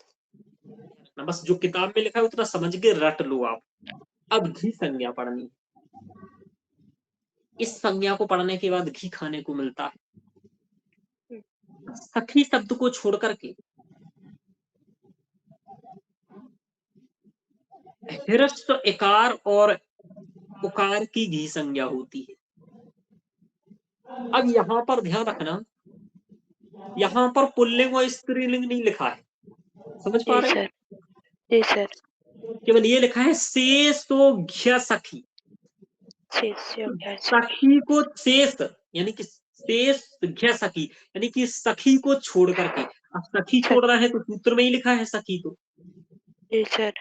बस जो किताब में लिखा है उतना समझ के रट लो आप। अब घी संज्ञा पढ़नी, इस संज्ञा को पढ़ने के बाद घी खाने को मिलता है। सखी शब्द को छोड़ करके हिरस्व इकार और उकार की घी संज्ञा होती है। अब यहां पर ध्यान रखना, यहां पर पुल्लिंग और स्त्रीलिंग नहीं लिखा है, समझ पा जी रहे हो? सर। जी सर। केवल ये लिखा है शेषो घ्य सखी। सखी को शेष, यानी कि शेष घ्य सखी, यानी कि सखी को छोड़ करके। अब सखी छोड़ना है तो सूत्र में ही लिखा है सखी को। जी सर।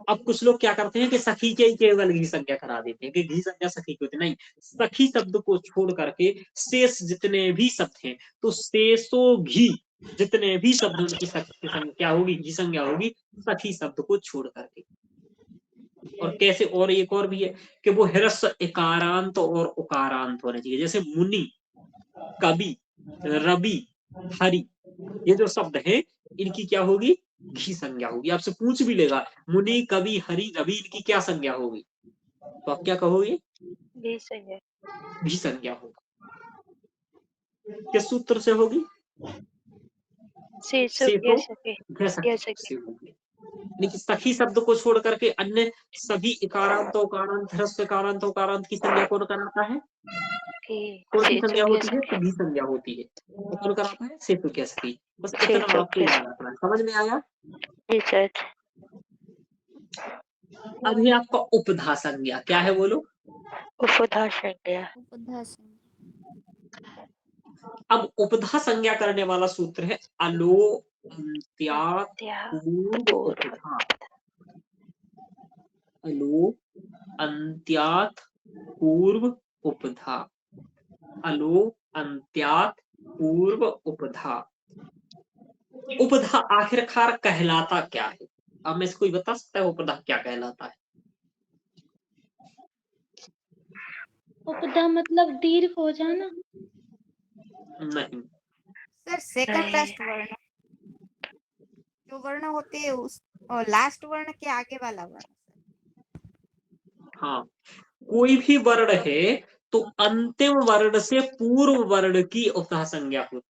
अब कुछ लोग क्या करते हैं कि सखी के ही केवल घी संज्ञा करा देते हैं कि घी संज्ञा सखी को, नहीं, सखी शब्द को छोड़ करके शेष जितने भी शब्द हैं, तो शेषो घी जितने भी शब्द उनकी संज्ञा होगी, घी संज्ञा होगी सखी शब्द को छोड़ करके। और कैसे, और एक और भी है कि वो हिरस्व इकारांत और उकारांत होने चाहिए, जैसे मुनि, कवि, रवि, हरि, ये जो शब्द हैं इनकी क्या होगी, घी संज्ञा होगी। आपसे पूछ भी लेगा मुनि, कवि, हरि, रवि इनकी क्या संज्ञा होगी, तो आप क्या कहोगे, जी सर। घी संज्ञा होगी। किस सूत्र से होगी, शेषो शेषो घ्य सखी से होगी। लेकिन सखी शब्द को छोड़ करके अन्य सभी इकारांत उकारांत ह्रस्व इकारांत उकारांत की संज्ञा कौन कराता है, कौन सी संज्ञा होती है, तो घी संज्ञा होती है। तो कौन कराता है, सेतु क्या सखी। बस इतना आपको याद रखना है। समझ में आया? जी सर। अभी आपका उपधा संज्ञा क्या है, बोलो। उपधा संज्ञा। उपधा संज्ञा। अब उपधा संज्ञा करने वाला सूत्र है अलो अंत्यात् पूर्व उपधा। अलो अंत्यात् पूर्व उपधा, अलो अंत्यात् पूर्व उपधा। उपधा आखिरकार कहलाता क्या है, अब में से कोई बता सकता है उपधा क्या कहलाता है? उपधा मतलब दीर्घ हो जाना। नहीं, सर सेकंड लास्ट वर्ण, जो वर्ण होते हैं उस लास्ट वर्ण के आगे वाला वर्ण। हाँ, कोई भी वर्ण है तो अंतिम वर्ण से पूर्व वर्ण की उपधा संज्ञा होती है।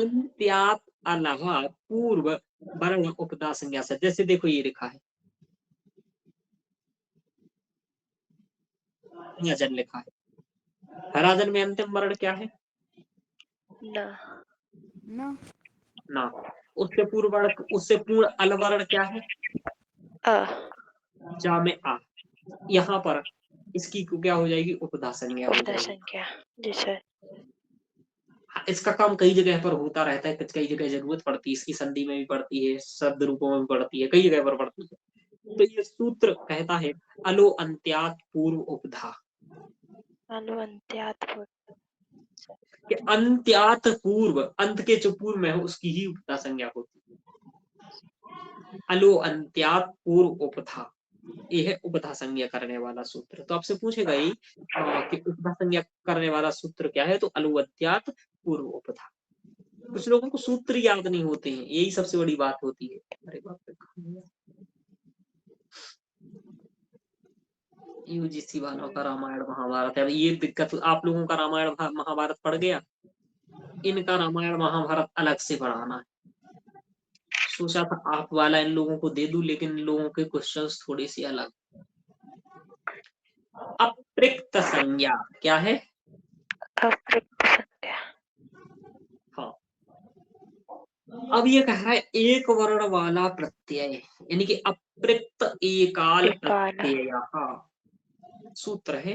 अंत्यात् अलावा पूर्व वर्ण उपधा संज्ञा से, जैसे देखो ये लिखा है हराजन लिखा है। हराजन में अंतिम वर्ण क्या है? न। न। ना। उससे पूर्व वर्ण, उससे पूर्ण अलवर्ण क्या है? अ। जा में आ। यहाँ पर इसकी क्या हो जाएगी? उपधा संज्ञा हो उपधा जाएगी। संज्ञा। जी सर। इसका काम कई जगह पर होता रहता है, कई जगह जरूरत पड़ती है इसकी, संधि में भी पड़ती है, शब्द रूपों में भी पड़ती है, कई जगह पर पड़ती है। तो ये सूत्र कहता है अलो अंत्यात पूर्व उपधा, अनुअंत्यात कि अंत्यात पूर्व, अंत के जो पूर्व में हो उसकी ही उपधा संज्ञा होती है। अलो अंत्यात पूर्व उपधा, ये है उपधा संज्ञा करने वाला सूत्र। तो आपसे पूछेगा ही कि उपधा संज्ञा करने वाला सूत्र क्या है? तो अलो अंत्यात पूर्व उपधा। कुछ लोगों को सूत्र याद नहीं होते हैं, यही सबसे बड़ी बात होती है। अरे बाप रे, यूजीसी वालों का रामायण महाभारत है। अब ये दिक्कत, आप लोगों का रामायण महाभारत पढ़ गया, इनका रामायण महाभारत अलग से पढ़ाना है। सोचा था आप वाला इन लोगों को दे दूं, लेकिन इन लोगों के क्वेश्चंस थोड़े से अलग। अप्रिक्त संज्ञा क्या है? अप्रिक्त संज्ञा। हाँ, अब ये कह रहा है एक वर्ण वाला प्रत्यय, यानी कि अप्रिक्त एकाल एकाल। प्रत्यय। सूत्र है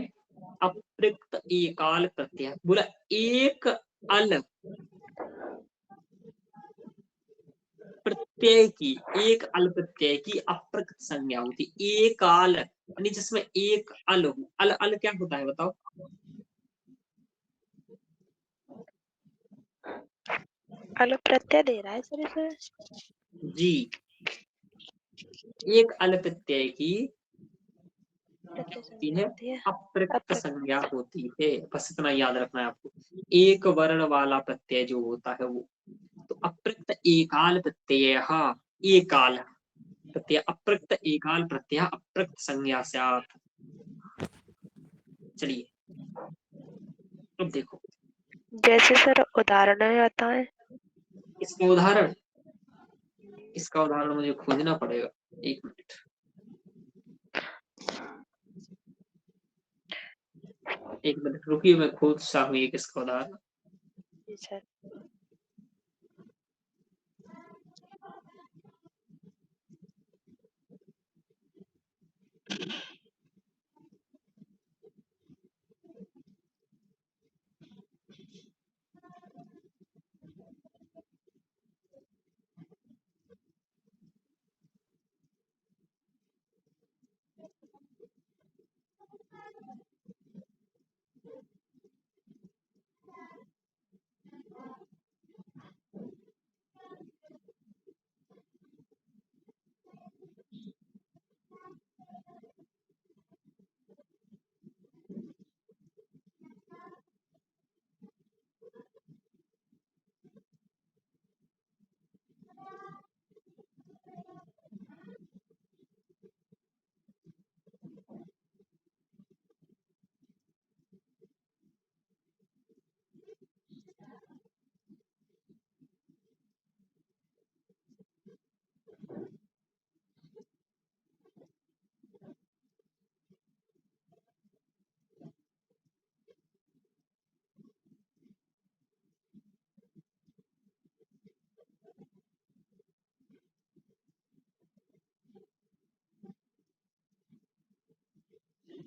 अप्रिक्त एकाल प्रत्यय। बोला एक अल प्रत्यय की, एक अल प्रत्यय की अप्रिक्त संज्ञा होती। एकाल यानी जिसमें एक अल हो। अल अल क्या होता है बताओ? अल प्रत्यय दे रहा है सर इसमें। जी, एक अल प्रत्यय की प्रत्यय होती संज्ञा है, होती है अप्रिक्त अप्रिक्त। संज्ञा होती है। बस इतना याद रखना है आपको। एक वर्ण वाला प्रत्यय जो होता है वो, तो अप्रिक्त एकाल प्रत्यय, एकाल प्रत्यय, अप्रिक्त एकाल प्रत्यय अप्रिक्त संज्ञा स्यात्। चलिए अब देखो जैसे सर उदाहरण में बताएं। इसका उदाहरण, इसका उदाहरण मुझे खोजना पड़ेगा, एक मिनट। एक मिनट रुकिए, मैं खोज सा हूँ एक इसका उदाहरण। जी सर।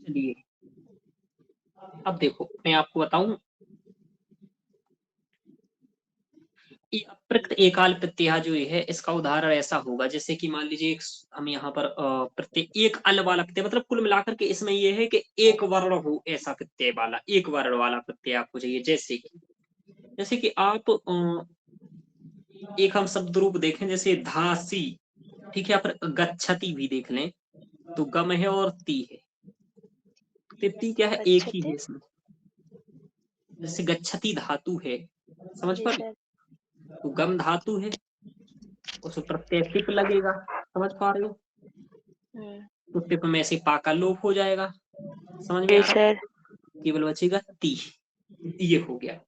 चलिए अब देखो मैं आपको बताऊं, ये अप्रिक्त एकाल प्रत्यय जो है इसका उदाहरण ऐसा होगा जैसे कि मान लीजिए हम यहाँ पर प्रत्यय एक अल वाला प्रत्यय, मतलब कुल मिलाकर के इसमें ये है कि एक वर्ण हो ऐसा प्रत्यय वाला, एक वर्ण वाला प्रत्यय आपको चाहिए। जैसे कि आप एक हम शब्द रूप देखें, जैसे धासी, ठीक है, या फिर गच्छति भी देख लें, तो गम है और ती है। तो ती क्या है? एक ही गच्छति। है इसमें। जैसे गच्छति धातु है, समझ जी पा रहे? सर। तो गम धातु है, उस प्रत्यय टिप लगेगा, समझ पा रहे हो? तो टिप में से पा का लोप हो जाएगा, समझ में जी आ रहा है? सर। केवल बचेगा ती, ये हो गया।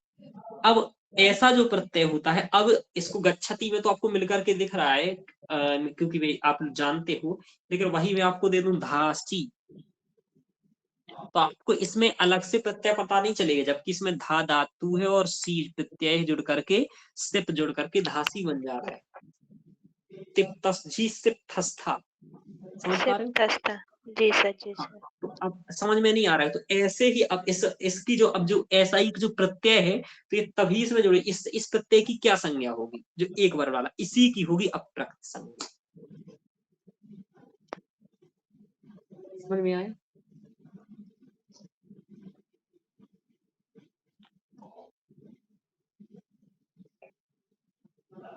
अब ऐसा जो प्रत्यय होता है, अब इसको गच्छति में तो आपको मिलकर के दिख रहा है क्योंकि आप जानते हो, लेकिन वही मैं आपको दे दूं धासी, तो आपको इसमें अलग से प्रत्यय पता नहीं चलेगा, जबकि इसमें धा धातु है और सी प्रत्यय जुड़ करके सिप जुड़ करके धासी बन जा रहा है। तिप्तस जी सिप थस्था, समझ पा रहे हो? सिप्तस्था। जी सर, जी हाँ, सर। तो अब समझ में नहीं आ रहा है तो ऐसे ही अब इसकी जो अब जो ऐसा ही जो प्रत्यय है तो ये तभी इसमें जुड़े, इस प्रत्यय की क्या संज्ञा होगी, जो एक वर्ग वाला, इसी की होगी अप्रकृत संज्ञा। समझ में आया?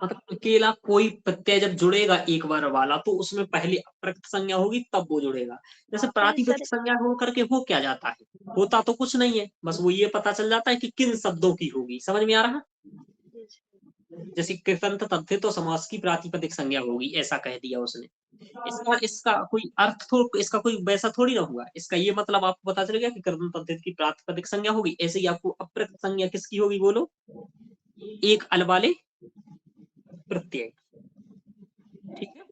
मतलब अकेला कोई प्रत्यय जब जुड़ेगा एक बार वाला तो उसमें पहले अप्रकृत संज्ञा होगी तब वो जुड़ेगा। जैसे सर प्रातिपदिक संज्ञा हो करके हो क्या जाता है, होता तो कुछ नहीं है, बस वो ये पता चल जाता है कि किन शब्दों की होगी। समझ में आ रहा? जी सर। जैसे कृतंत तथ्य तो समास की प्रातिपदिक संज्ञा होगी, ऐसा कह दिया उसने। इसका इसका कोई अर्थ इसका कोई वैसा थोड़ी ना हुआ, इसका ये मतलब आपको पता चल गया कि कृतंत तथ्य की प्रातिपदिक संज्ञा होगी। ऐसे ही आपको अप्रकृत संज्ञा किसकी होगी बोलो, एक अल वाले प्रत्यय। ठीक है,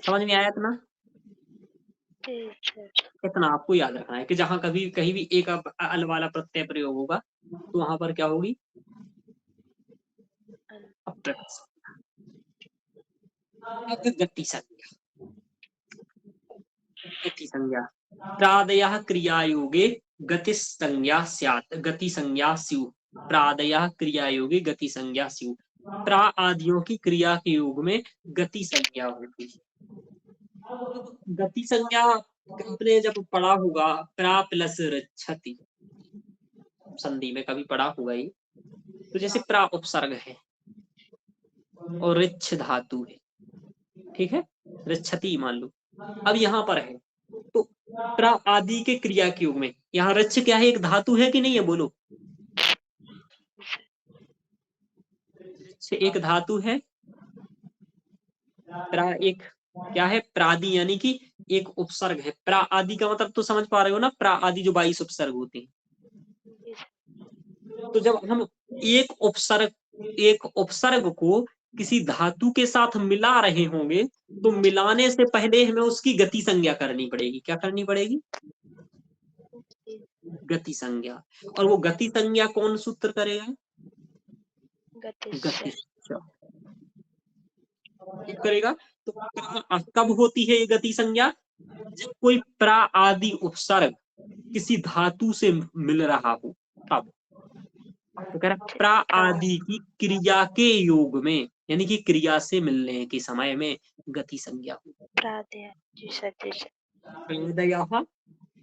समझ में आया इतना? जी सर। इतना आपको याद रखना है कि जहां कभी कहीं भी एक अल वाला प्रत्यय प्रयोग होगा तो वहां पर क्या होगी, अप्रकृत संज्ञा। अब गति संज्ञा, गति संज्ञा प्रादयः क्रियायोगे गति संज्ञा स्यात्, गति संज्ञा स्यु। प्रादयः क्रियायोगे गति संज्ञा स्यु, प्रा आदियों की क्रिया के योग में गति संज्ञा होगी। गति संज्ञा आपने जब पढ़ा होगा प्रा प्लस रच्छति, संधि में कभी पढ़ा होगा ये, तो जैसे प्रा उपसर्ग है और रिच्छ धातु है, ठीक है, रिच्छति मान लो। अब यहाँ पर है तो प्रा आदि के क्रिया के योग में यहाँ रिच्छ क्या है, एक धातु है कि नहीं है बोलो, रिच्छ एक धातु है, प्रा एक क्या है, प्रादि यानी कि एक उपसर्ग है। प्रा आदि का मतलब तो समझ पा रहे हो ना, प्रा आदि जो 22 उपसर्ग होते हैं। तो जब हम एक उपसर्ग को किसी धातु के साथ मिला रहे होंगे तो मिलाने से पहले हमें उसकी गति संज्ञा करनी पड़ेगी। क्या करनी पड़ेगी? गति संज्ञा। और वो गति संज्ञा कौन सूत्र करेगा? गति करेगा। तो कब होती है ये गति संज्ञा? जब कोई प्रा आदि उपसर्ग किसी धातु से मिल रहा हो तब। तो कह रहा प्रा आदि की क्रिया के योग में, यानी कि क्रिया से मिलने के समय में गति संज्ञा हो।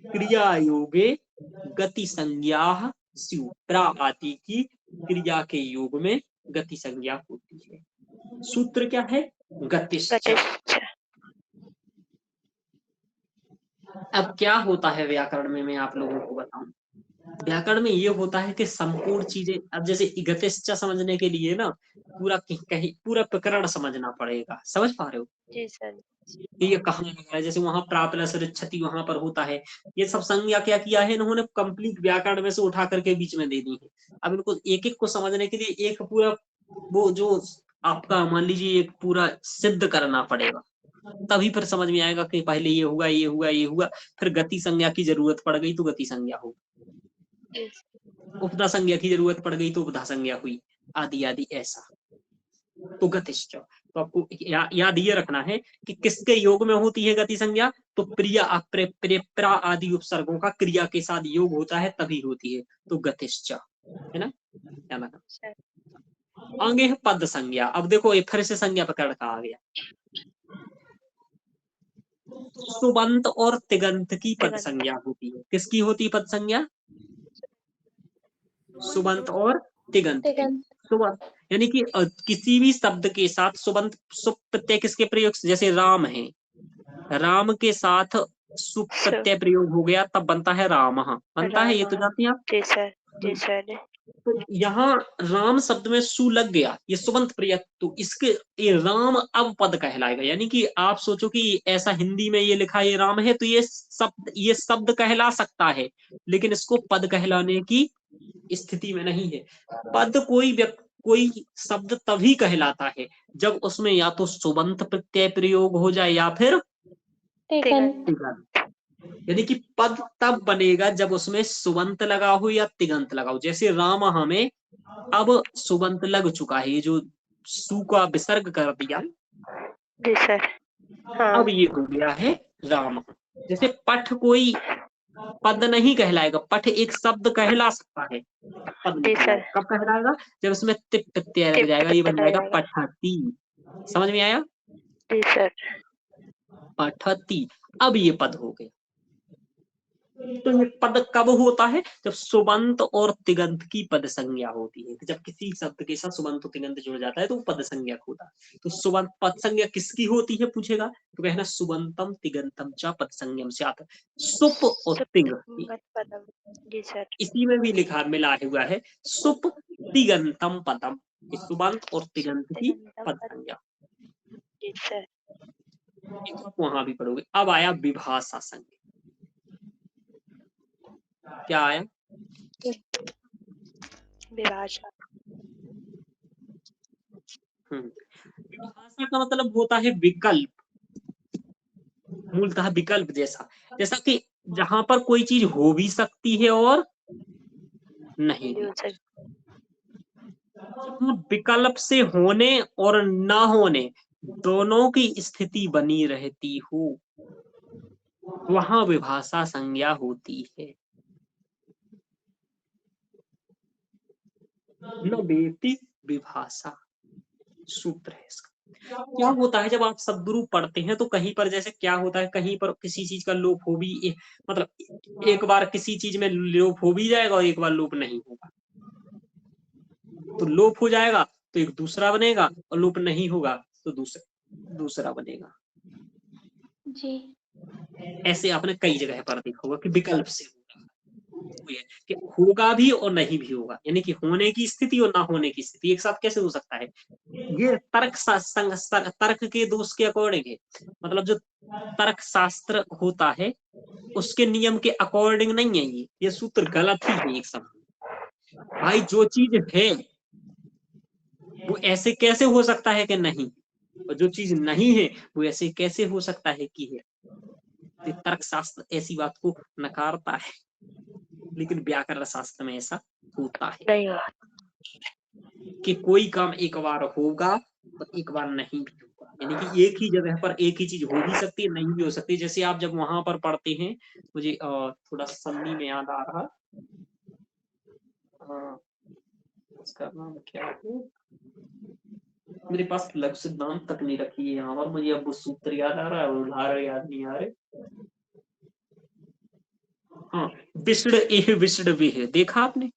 क्रिया योगे गति संज्ञा स्यु, प्रा आदि की क्रिया के योग में गति संज्ञा होती है। सूत्र क्या है? गतिश्च। अब क्या होता है व्याकरण में, मैं आप लोगों को बताऊं। व्याकरण में ये होता है कि संपूर्ण चीजें, अब जैसे गतिश्च समझने के लिए ना पूरा प्रकरण समझना पड़ेगा। समझ पा रहे हो? जी सर। कि ये कहाँ लग रहा है, जैसे वहां प्राप्लस रिच्छति वहां पर होता है, ये सब संज्ञा क्या किया है इन्होंने, कंप्लीट व्याकरण में से उठा करके बीच में दे दी है। अब इनको एक एक को समझने के लिए एक पूरा वो जो आपका मान लीजिए एक पूरा सिद्ध करना पड़ेगा, तभी फिर समझ में आएगा कि पहले ये हुआ ये हुआ ये हुआ, फिर गति संज्ञा की जरूरत पड़ गई तो गति संज्ञा होगी, उपधा संज्ञा की जरूरत पड़ गई तो उपधा संज्ञा हुई, आदि आदि ऐसा। तो गतिश्च, तो आपको याद ये रखना है कि किसके योग में होती है गति संज्ञा, तो प्रा आदि उपसर्गों का क्रिया के साथ योग होता है तभी होती है, तो गतिश्च, है ना? क्या लगा? आगे है पद संज्ञा। अब देखो ये फिर से संज्ञा पकड़ का आ गया। सुबंत और तिगंत की पद संज्ञा होती है। किसकी होती है पद संज्ञा? सुबंत और तिगंत। सुबंत यानी कि किसी भी शब्द के साथ सुबंत सुप प्रत्यय किसके प्रयोग से, जैसे राम है, राम के साथ सुप प्रत्यय प्रयोग हो गया तब बनता है राम, बनता है, ये तो जानती हैं आप। जी सर, जी सर। तो यहाँ राम शब्द में सु लग गया, ये सुबंत प्रत्यय, तो इसके ये राम अब पद कहलाएगा। यानी कि आप सोचो कि ऐसा हिंदी में ये लिखा है राम है तो ये शब्द कहला सकता है, लेकिन इसको पद कहलाने की स्थिति में नहीं है। पद कोई शब्द तभी कहलाता है जब उसमें या तो सुबंत प्रत्यय प्रयोग हो जाए या फिर तिगंत। यानी कि पद तब बनेगा जब उसमें सुबंत लगा हो या तिगंत लगा हो। जैसे राम हमें अब सुबंत लग चुका है, ये जो सु का विसर्ग कर दिया, जी सर। हाँ अब ये हो गया है राम। जैसे पठ कोई पद नहीं कहलाएगा, पठ एक शब्द कहला सकता है, पद नहीं जी सर। कहलाएगा। कब कहलाएगा? जब उसमें तिप प्रत्यय लग टिप जाएगा, ये बन लग जाएगा जाएगा। पठती। समझ में आया? जी सर। पठती, अब ये पद हो गया। तो ये पद कब होता है? जब सुबंत और तिगंत की पद संज्ञा होती है। जब किसी शब्द के साथ सुबंत और तिगंत जुड़ जाता है तो वो पद संज्ञा होता है। तो सुबंत पद संज्ञा किसकी होती है पूछेगा तो कहना सुबंतम तिगंतम च पद संज्ञम से आता है। सुप और तिग, सुप्त पदम। जी सर। इसी में भी लिखा मिला हुआ है सुप तिगंतम पदम, सुबंत और तिगंत की तिगंतम पद पद। संज्ञा। जी सर। वहां भी पढ़ोगे। अब आया विभाषा संज्ञा। क्या आया? विभाषा। विभाषा का मतलब होता है विकल्प, मूलतः विकल्प। जैसा जैसा कि जहां पर कोई चीज हो भी सकती है और नहीं भी। जी सर। जहां विकल्प से होने और ना होने दोनों की स्थिति बनी रहती हो, वहां विभाषा संज्ञा होती है। न बेटी विभाषा सूत्र है इसका। क्या होता है जब आप सदगुरु पढ़ते हैं तो कहीं पर जैसे क्या होता है, कहीं पर किसी चीज का लोप हो भी मतलब एक बार किसी चीज में लोप हो भी जाएगा और एक बार लोप नहीं होगा। तो लोप हो जाएगा तो एक दूसरा बनेगा और लोप नहीं होगा तो दूसरा बनेगा। जी। ऐसे आपने कई जगह पर देखा होगा कि विकल्प से होगा, कि होगा भी और नहीं भी होगा, यानी कि होने की स्थिति और ना होने की स्थिति एक साथ कैसे हो सकता है। ये तर्क के दोष के अकॉर्डिंग है। मतलब जो तर्क शास्त्र होता है उसके नियम के अकॉर्डिंग नहीं है। ये सूत्र गलत ही है एक समय। भाई जो चीज है वो ऐसे कैसे हो सकता है कि नहीं, और जो चीज नहीं है वो ऐसे कैसे हो सकता है कि है। तो तर्क शास्त्र ऐसी बात को नकारता है, लेकिन व्याकरण शास्त्र में ऐसा होता है नहीं हुआ। कि कोई काम एक बार होगा और एक बार नहीं भी होगा। यानी कि एक ही जगह पर एक ही चीज हो भी सकती है, नहीं भी हो सकती। जैसे आप जब वहां पर पढ़ते हैं, मुझे थोड़ा संधि में याद आ रहा, उसका नाम क्या है, मेरे पास लघु सिद्धांत तक नहीं रखी है यहाँ पर। मुझे अब वो सूत्र याद आ रहा है और उदाहरण याद नहीं आ रहे। हाँ, विष्ण एह विष्ण वेह, देखा आपने?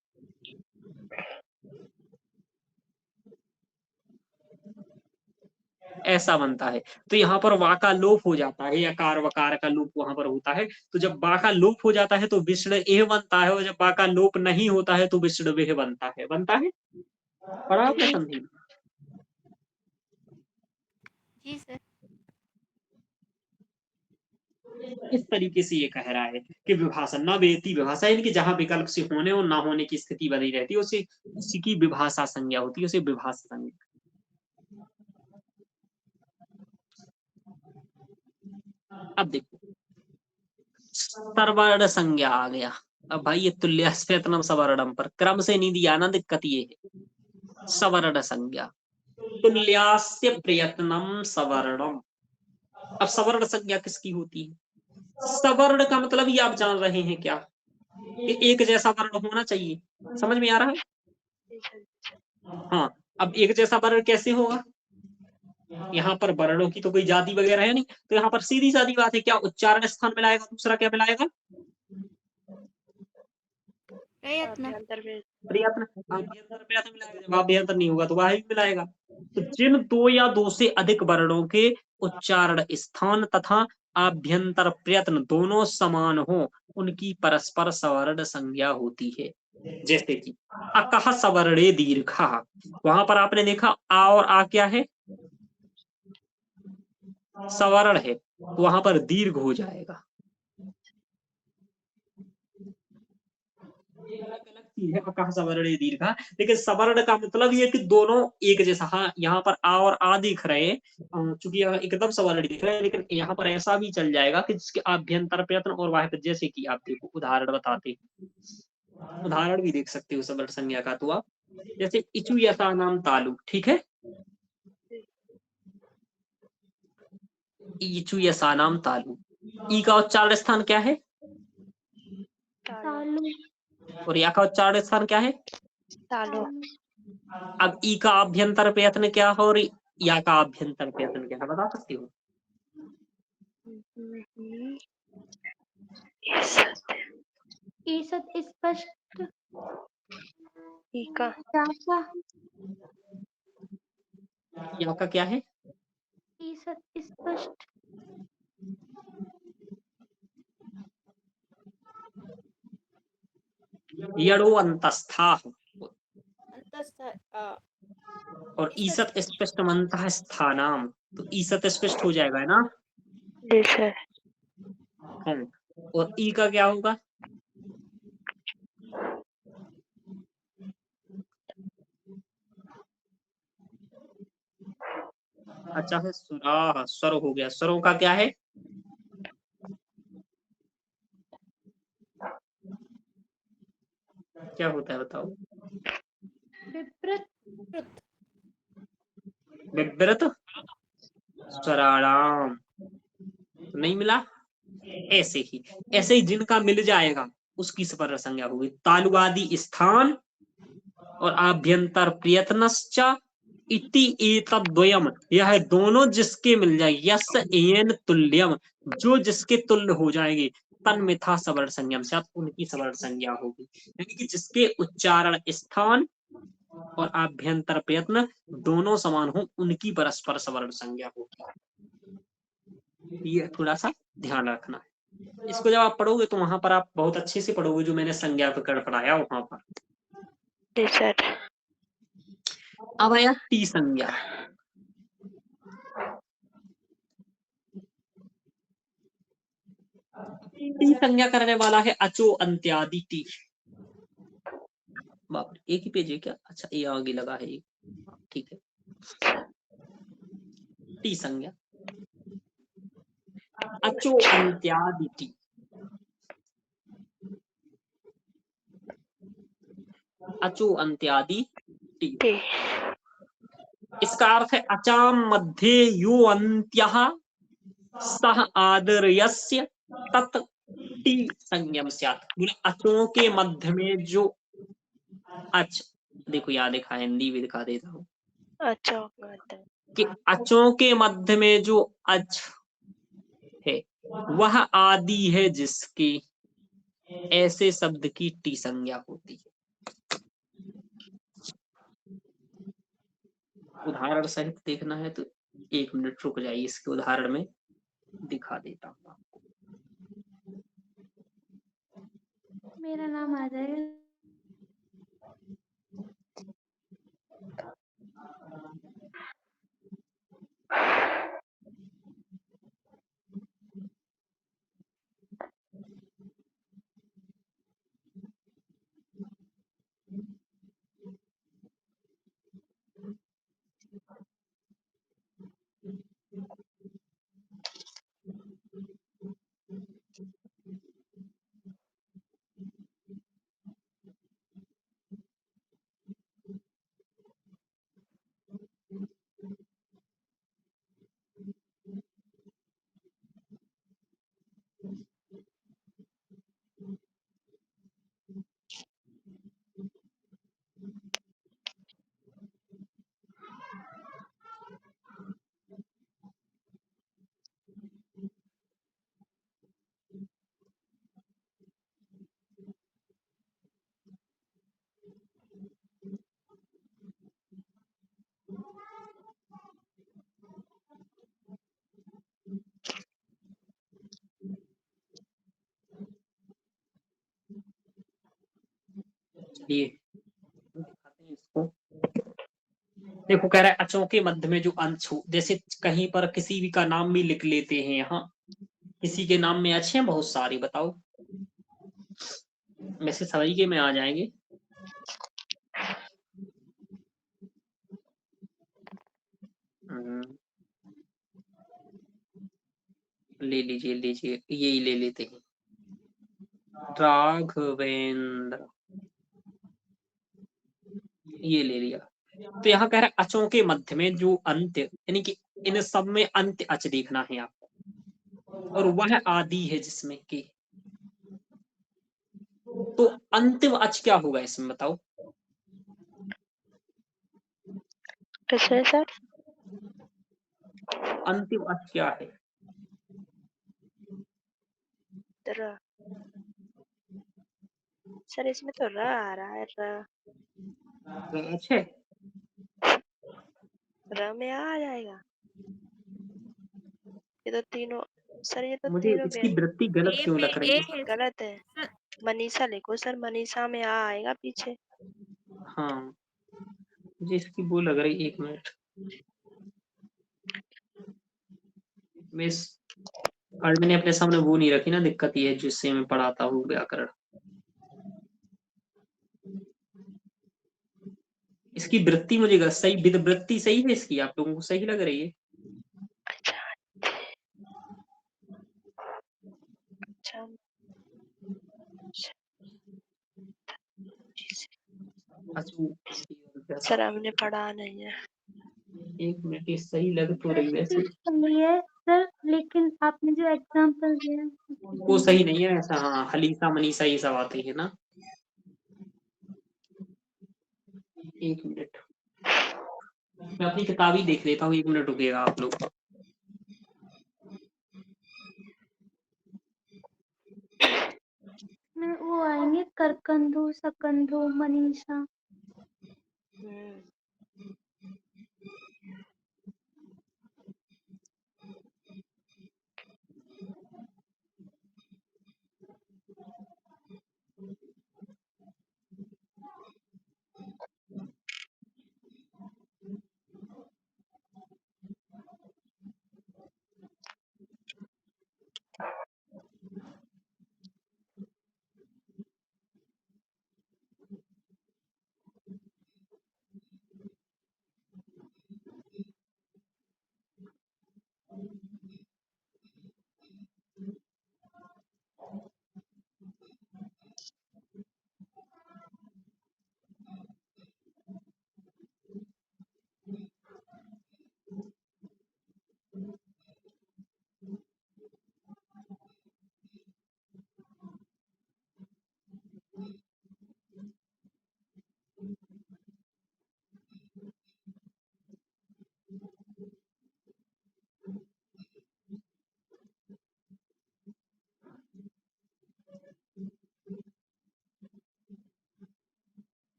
ऐसा बनता है। तो यहाँ पर वा का लोप हो जाता है, अकार वकार का लोप वहां पर होता है। तो जब बा का लोप हो जाता है तो विष्ण एह बनता है, और जब बा का लोप नहीं होता है तो विष्ण वेह बनता है। बनता है, पढ़ा आपने जी संधि? जी सर। इस तरीके से ये कह रहा है कि विभाषा न वेति विभाषा, यानी कि जहां विकल्प से होने और ना होने की स्थिति बनी रहती है उसे उसी की विभाषा संज्ञा होती है, उसे विभाषा संज्ञा। अब देखो सर्वर्ण संज्ञा आ गया। अब भाई ये तुल्यस्वेतनम सवर्णम पर क्रम से नहीं दिया ना, दिक्कत ये है। सवर्ण संज्ञा, तुल्यास्य प्रयत्नम सवर्णम। अब सवर्ण संज्ञा किसकी होती है? सवर्ण का मतलब ये आप जान रहे हैं क्या, कि एक जैसा वर्ण होना चाहिए। समझ में आ रहा है? जी सर। हाँ। अब एक जैसा वर्ण कैसे होगा? यहाँ पर वर्णों की तो कोई जाति वगैरह है नहीं, तो यहाँ पर सीधी सादी बात है, क्या उच्चारण स्थान मिलाएगा, दूसरा क्या मिलाएगा? प्रयत्न। अभ्यंतर में। प्रयत्न। प्रयत्न मिलाएगा। जब अभ्यंतर नहीं होगा तो वह भी मिलाएगा। तो जिन दो या दो से अधिक वर्णों के उच्चारण स्थान तथा आभ्यंतर प्रयत्न दोनों समान हो उनकी परस्पर सवर्ण संज्ञा होती है। जैसे कि अकह सवर्णे दीर्घा, वहां पर आपने देखा आ और आ क्या है? सवर्ण है, तो वहां पर दीर्घ हो जाएगा। अलग अलग चीज है अकः सवर्णे दीर्घ, लेकिन सवर्ण का मतलब ये कि दोनों एक जैसा। हाँ, यहाँ पर आ और आ दिख रहे हैं, चूंकि यहाँ एकदम सवर्ण दिख रहे हैं, लेकिन यहाँ पर ऐसा भी चल जाएगा कि जिसके आभ्यंतर प्रयत्न और वाह्य, जैसे कि आप देखो उदाहरण बताते हैं, उदाहरण भी देख सकते हो सवर्ण संज्ञा का। तो आप जैसे इचु यथा नाम तालु, ठीक है, इचु यसा नाम तालु, ई का उच्चारण स्थान क्या है तालु और या का उच्चारण स्थान क्या है। तालु अब ई का आभ्यंतर प्रयत्न क्या है और या का आभ्यंतर प्रयत्न क्या है, बता सकती हो। ईसत स्पष्ट, ईका याका या का क्या है, ईसत स्पष्ट, यड़ो अंतस्था अंतस्थ और ईसत स्पष्ट मंतः स्थानाम, तो ईसत स्पष्ट हो जाएगा है ना। जी सर। और ई का क्या होगा, अच्छा है सुरा, स्वर हो गया, स्वरों का क्या है, क्या होता है बताओ। विपरीत, विव्रत स्वराणाम, तो नहीं मिला। ऐसे ही जिनका मिल जाएगा उसकी सपर संज्ञा होगी। तालुवादी स्थान और आभ्यंतर प्रयत्नश्च इति एतद्वयम, यह दोनों जिसके मिल जाए, यस एन तुल्यम, जो जिसके तुल्य हो जाएंगे, तन्मिथा सवर्ण संज्ञा से उनकी सवर्ण संज्ञा होगी। यानी कि जिसके उच्चारण स्थान और आभ्यंतर प्रयत्न दोनों समान हो, उनकी परस्पर सवर्ण संज्ञा होगी। ये थोड़ा सा ध्यान रखना है। इसको जब आप पढ़ोगे तो वहां पर आप बहुत अच्छे से पढ़ोगे, जो मैंने संज्ञा प्रकरण पढ़ाया वहां पर। जी सर। अब आया टी संज्ञा। टी संज्ञा करने वाला है अचो अंत्यादि टी। बाप रे, एक ही पेज है क्या, अच्छा ये आगे लगा है, ठीक है। टी संज्ञा अचो अंत्यादि टी, अचो अंत्यादि टी, टी इसका अर्थ है अचाम मध्ये यो अंत्यः सह आदर्यस्य तत् टी संज्ञम स्यात्। बोले अचों के मध्य में जो अच, देखो यहाँ देखा, हिंदी भी दिखा देता हूँ अच्छा कि अचों के मध्य में जो अच है वह आदि है जिसकी, ऐसे शब्द की टी संज्ञा होती है। उदाहरण सहित देखना है तो 1 मिनट रुक जाइए, इसके उदाहरण में दिखा देता हूँ आपको। मेरा नाम आ जाएगा। चलिए दिखाते हैं इसको। देखो कह रहा है अचों के मध्य में जो अंश हो, जैसे कहीं पर किसी भी का नाम भी लिख लेते हैं, यहाँ किसी के नाम में अच्छे हैं बहुत सारे, बताओ वैसे सभी के में आ जाएंगे, ले लीजिए यही ले लेते हैं, राघवेंद्र, ये ले लिया। तो यहाँ कह रहा है अचों के मध्य में जो अंत्य, यानी कि इन सब में अंत्य अच देखना है आपको, और वह आदि है जिसमें कि, तो अंतिम अच क्या होगा इसमें बताओ? कैसे सर? अंतिम अच क्या है? र। सर इसमें तो र आ रहा है, र। अच्छा, र में आ जाएगा ये तो तीनों। सर ये तो मुझे तीनों इसकी वृत्ति गलत ए क्यों में लग रही है? गलत है। मनीषा लिखो सर, मनीषा में आ आएगा पीछे। हाँ, मुझे इसकी वो लग रही, एक मिनट, मैं आज मैंने अपने सामने वो नहीं रखी ना, दिक्कत ये है जिससे मैं पढ़ाता हूँ व्याकरण। इसकी वृत्ति मुझे सही, वृत्ति सही है इसकी, आप लोगों को सही लग रही है? अच्छा, अच्छा, सर हमने पढ़ा नहीं है। एक मिनट, ये सही लग तो रही वैसे, है सर, लेकिन आपने जो एग्जाम्पल दिया वो सही नहीं है ऐसा। हाँ, हलीसा मनीषा ये सब आते हैं ना। एक मिनट, मैं अपनी किताब ही देख लेता हूँ, एक मिनट रुकेगा आप लोग। में वो आएंगे करकंदू, सकंदू, मनीषा।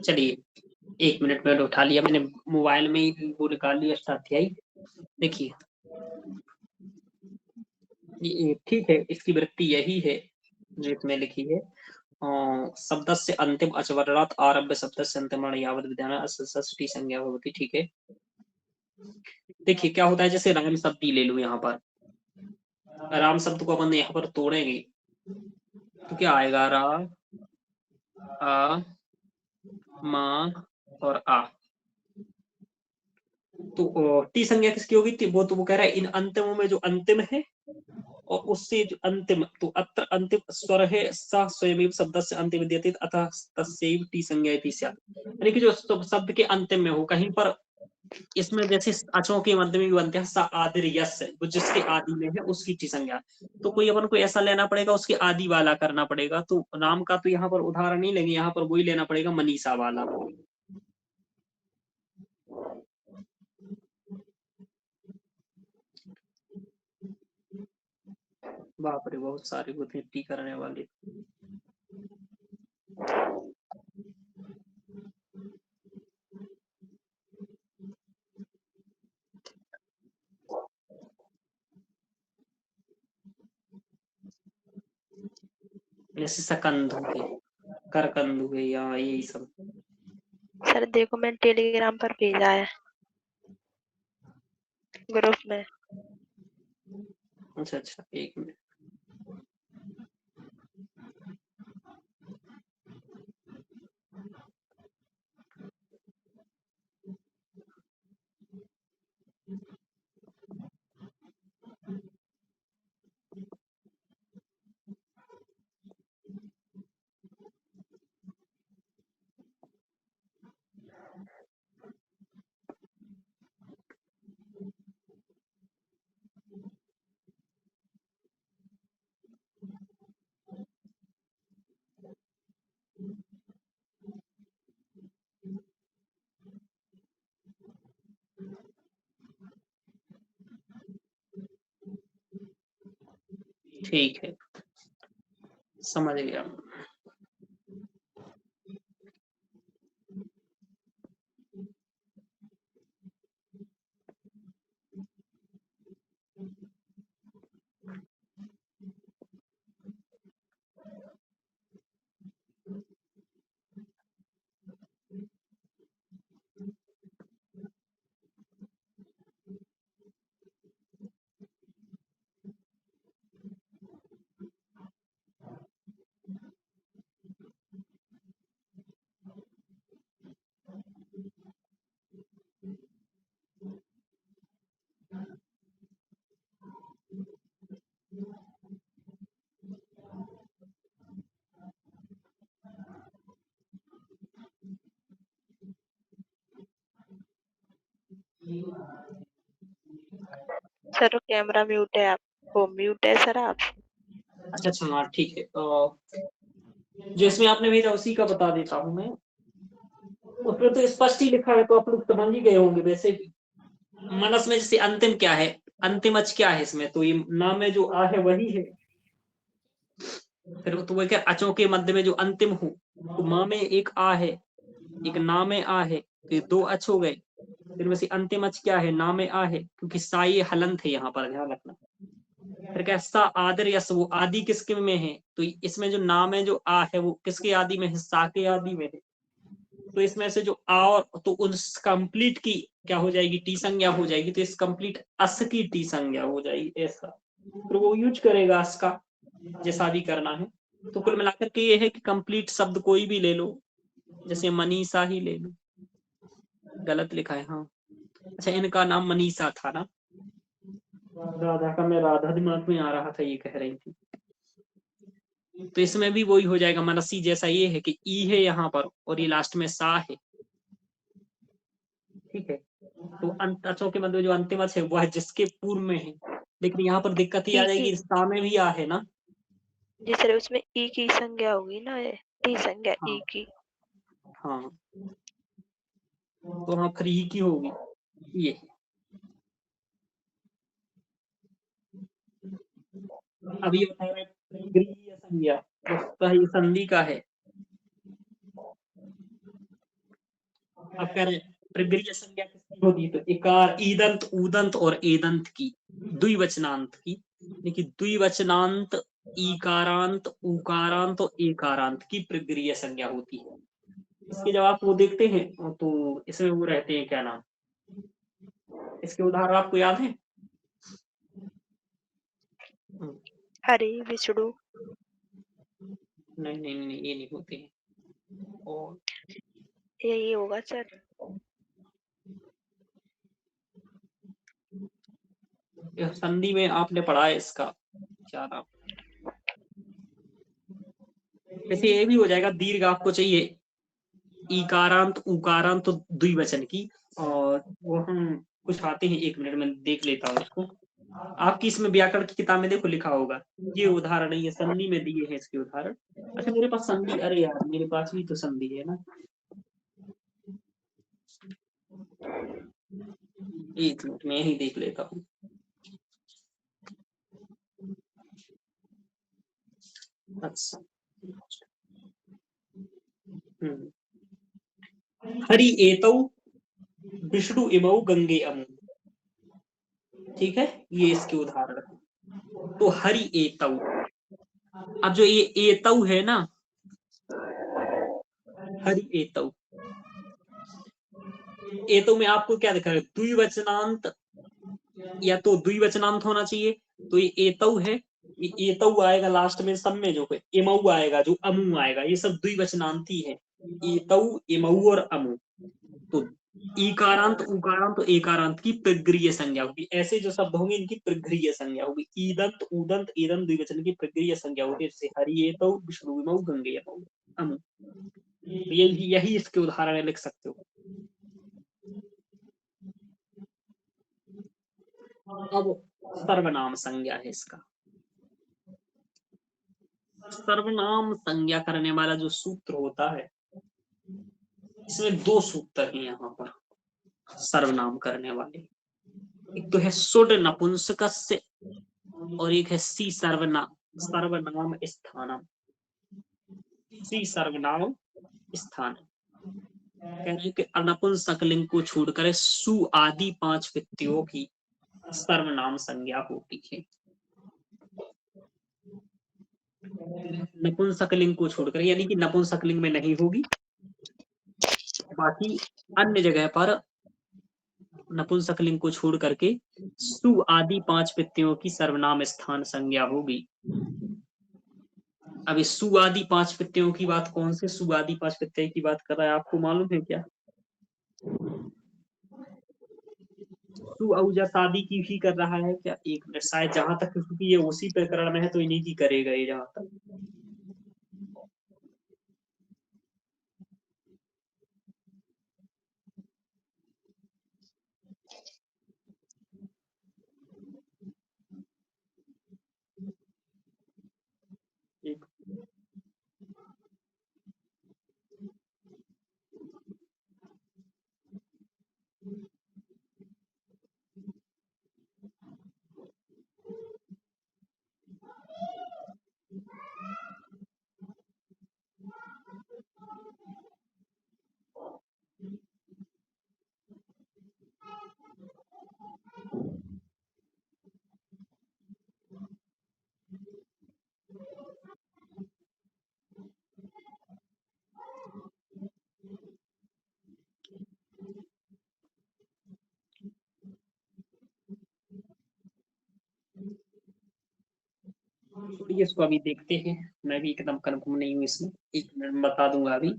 चलिए, एक मिनट में उठा लिया मैंने, मोबाइल में ही वो निकाल लिया स्वाध्याय। देखिए, ये ठीक है, इसकी वृत्ति यही है जो इसमें लिखी है, शब्द से अंतिम अचवर्णात् आरभ्य शब्द से अंतिम यावत विद्यमान षष्ठी संज्ञा होती। ठीक है, देखिए क्या होता है, जैसे राम शब्द ही ले लो। यहाँ पर राम शब्द को अपन यहाँ पर तोड़ेंगे तो क्या आएगा, रा, आ, मा और आ। तो टी संज्ञा किसकी होगी, वो तो वो कह रहा है इन अंतिमों में जो अंतिम है और उससे जो अंतिम, तो अत्र अंतिम स्वर है सा स्वयं शब्द से अंतिम विद्यते अतः तस्यैव टी संज्ञा इति स्यात्। यानी कि जो शब्द के अंतिम में हो कहीं पर, इसमें जैसे अचों के मध्य में भी बनते हैं सा आदिर यस, वो जिसके आदि में है उसकी टी संज्ञा। तो कोई अपन को ऐसा लेना पड़ेगा, उसके आदि वाला करना पड़ेगा। तो नाम का तो यहाँ पर उदाहरण नहीं लेंगे, यहाँ पर वही लेना पड़ेगा मनीषा वाला। बाप रे, बहुत सारे होते हैं टी करने वाले। जैसे सकंधु के, करकंधु के, या यही सब। सर देखो मैंने टेलीग्राम पर भेजा है ग्रुप में। अच्छा अच्छा, एक मिनट। ठीक है, समझ गया। सर कैमरा म्यूट है, आप वो म्यूट है सर आप। अच्छा अच्छा, हाँ ठीक है। जो इसमें आपने भेजा उसी का बता देता हूँ मैं। उसमें तो स्पष्ट ही लिखा है, तो आप लोग समझ ही गए होंगे वैसे भी। मनस में जैसे अंतिम क्या है, अंतिम अच क्या है इसमें, तो ये नाम में जो आ है वही है। फिर तो वो क्या, अचों के मध्य में जो अंतिम हो, तो माँ में एक आ है, एक ना में आ है, तो ये दो अच हो गए। फिर वैसे अंतिम अच क्या है, ना में आ है, क्योंकि सा ये हलंत है, यहाँ पर ध्यान रखना। फिर क्या, सा आदर यस, वो आदि किसके में है, तो इसमें जो नाम है जो आ है वो किसके आदि में है, सा के आदि में है। तो इसमें से जो आ और, तो उस कंप्लीट की क्या हो जाएगी, टी संज्ञा हो जाएगी। तो इस कंप्लीट अस की टी संज्ञा हो जाएगी ऐसा। फिर वो यूज करेगा अस का, जैसा भी करना है। तो कुल मिलाकर के ये है कि कंप्लीट शब्द कोई भी ले लो, जैसे मनीषा ही ले लो। गलत लिखा है, हाँ। अच्छा, इनका नाम मनीषा था ना, राधा का, मैं राधा दिमाग में आ रहा था, ये कह रही थी। तो इसमें भी वही हो जाएगा, मनसी जैसा ये है कि ई है यहाँ पर और ये लास्ट में सा है। ठीक है, तो अचों के मध्य जो अंतिम अच है वह जिसके पूर्व में है। लेकिन यहाँ पर दिक्कत ही आ ई की, जाएगी, सा में भी आ है ना। जी सर उसमें ई की संज्ञा होगी ना, ये टी संज्ञा ई हाँ की। हाँ, तो हाँ फिर ई की होगी ये। अब ये बता रहे गृहीय संज्ञा, वस्तुतः ये संधि का है। अब कह रहे प्रगृह्य संज्ञा किसकी होगी, तो इकार ईदंत उदंत और एदंत की, द्विवचनांत की। देखिए द्विवचनांत, ईकारांत, उकारांत और एकारांत की प्रगृह्य संज्ञा होती है। इसके जब आप वो देखते हैं तो इसमें वो रहते हैं, क्या नाम, इसके उदाहरण आपको याद है? हरि, विष्णु, नहीं नहीं नहीं, ये नहीं होते हैं। और यही होगा सर। संधि में आपने पढ़ा है इसका क्या नाम, वैसे ये भी हो जाएगा। दीर्घ आपको चाहिए ईकारांत उकारांत तो द्विवचन की, और वो हम कुछ आते हैं, 1 मिनट में देख लेता हूँ उसको। आपकी इसमें व्याकरण की किताब में देखो लिखा होगा, ये उदाहरण है, ये संधि में दिए हैं इसके उदाहरण। अच्छा मेरे पास संधि, अरे यार मेरे पास भी तो संधि है ना, 1 मिनट में यही देख लेता हूँ। अच्छा हरि एतौ विष्णु इमौ गंगे अमु, ठीक है, ये इसके उदाहरण है। तो हरि एतौ, अब जो ये एतौ है ना, हरि एतौ, एतौ में आपको क्या दिखा है, द्विवचनांत, या तो द्विवचनांत होना चाहिए, तो ये एतौ है, ये एतौ आएगा लास्ट में, सब में जो है इमौ आएगा, जो अमु आएगा, ये सब द्विवचनांत ही है, एतौ इमौ और अमु। तो ईकारांत उकारांत तो एकारांत की प्रगृह्य संज्ञा होगी। ऐसे जो शब्द होंगे इनकी प्रगृह्य संज्ञा होगी। ईदंत उदंत ईदंत द्विवचन की प्रगृह्य संज्ञा होती है, जैसे हरिएतौ विष्णुविमौ गंगे अमु। तो यही इसके उदाहरण लिख सकते हो। अब सर्वनाम संज्ञा है इसका। सर्वनाम संज्ञा करने वाला जो सूत्र होता है, इसमें 2 सूत्र हैं यहाँ पर सर्वनाम करने वाले। एक तो है सुड नपुंसकस्य और एक है सी सर्वनाम स्थानम। सी सर्वनाम स्थान कह रहे हैं कि नपुंसकलिंग को छोड़कर सु आदि 5 व्यक्तियों की सर्वनाम संज्ञा होती है। नपुंसकलिंग को छोड़कर, यानी कि नपुंसकलिंग में नहीं होगी, बाकी अन्य जगह पर नपुंसकलिंग को छोड़ करके सु आदि 5 व्यक्तियों की सर्वनाम स्थान संज्ञा होगी। अब इस सु आदि 5 व्यक्तियों की बात, कौन से सु आदि 5 व्यक्ति की बात कर रहा है, आपको मालूम है क्या? सु औजा शादी की भी कर रहा है क्या? 1 मिनट, शायद जहां तक, क्योंकि ये उसी प्रकरण में है तो इन्हीं की करेगा ये जहां तक। एक छोड़िए, इसको अभी देखते हैं, मैं भी एकदम कन्फर्म नहीं हूँ इसमें, 1 मिनट बता दूंगा अभी।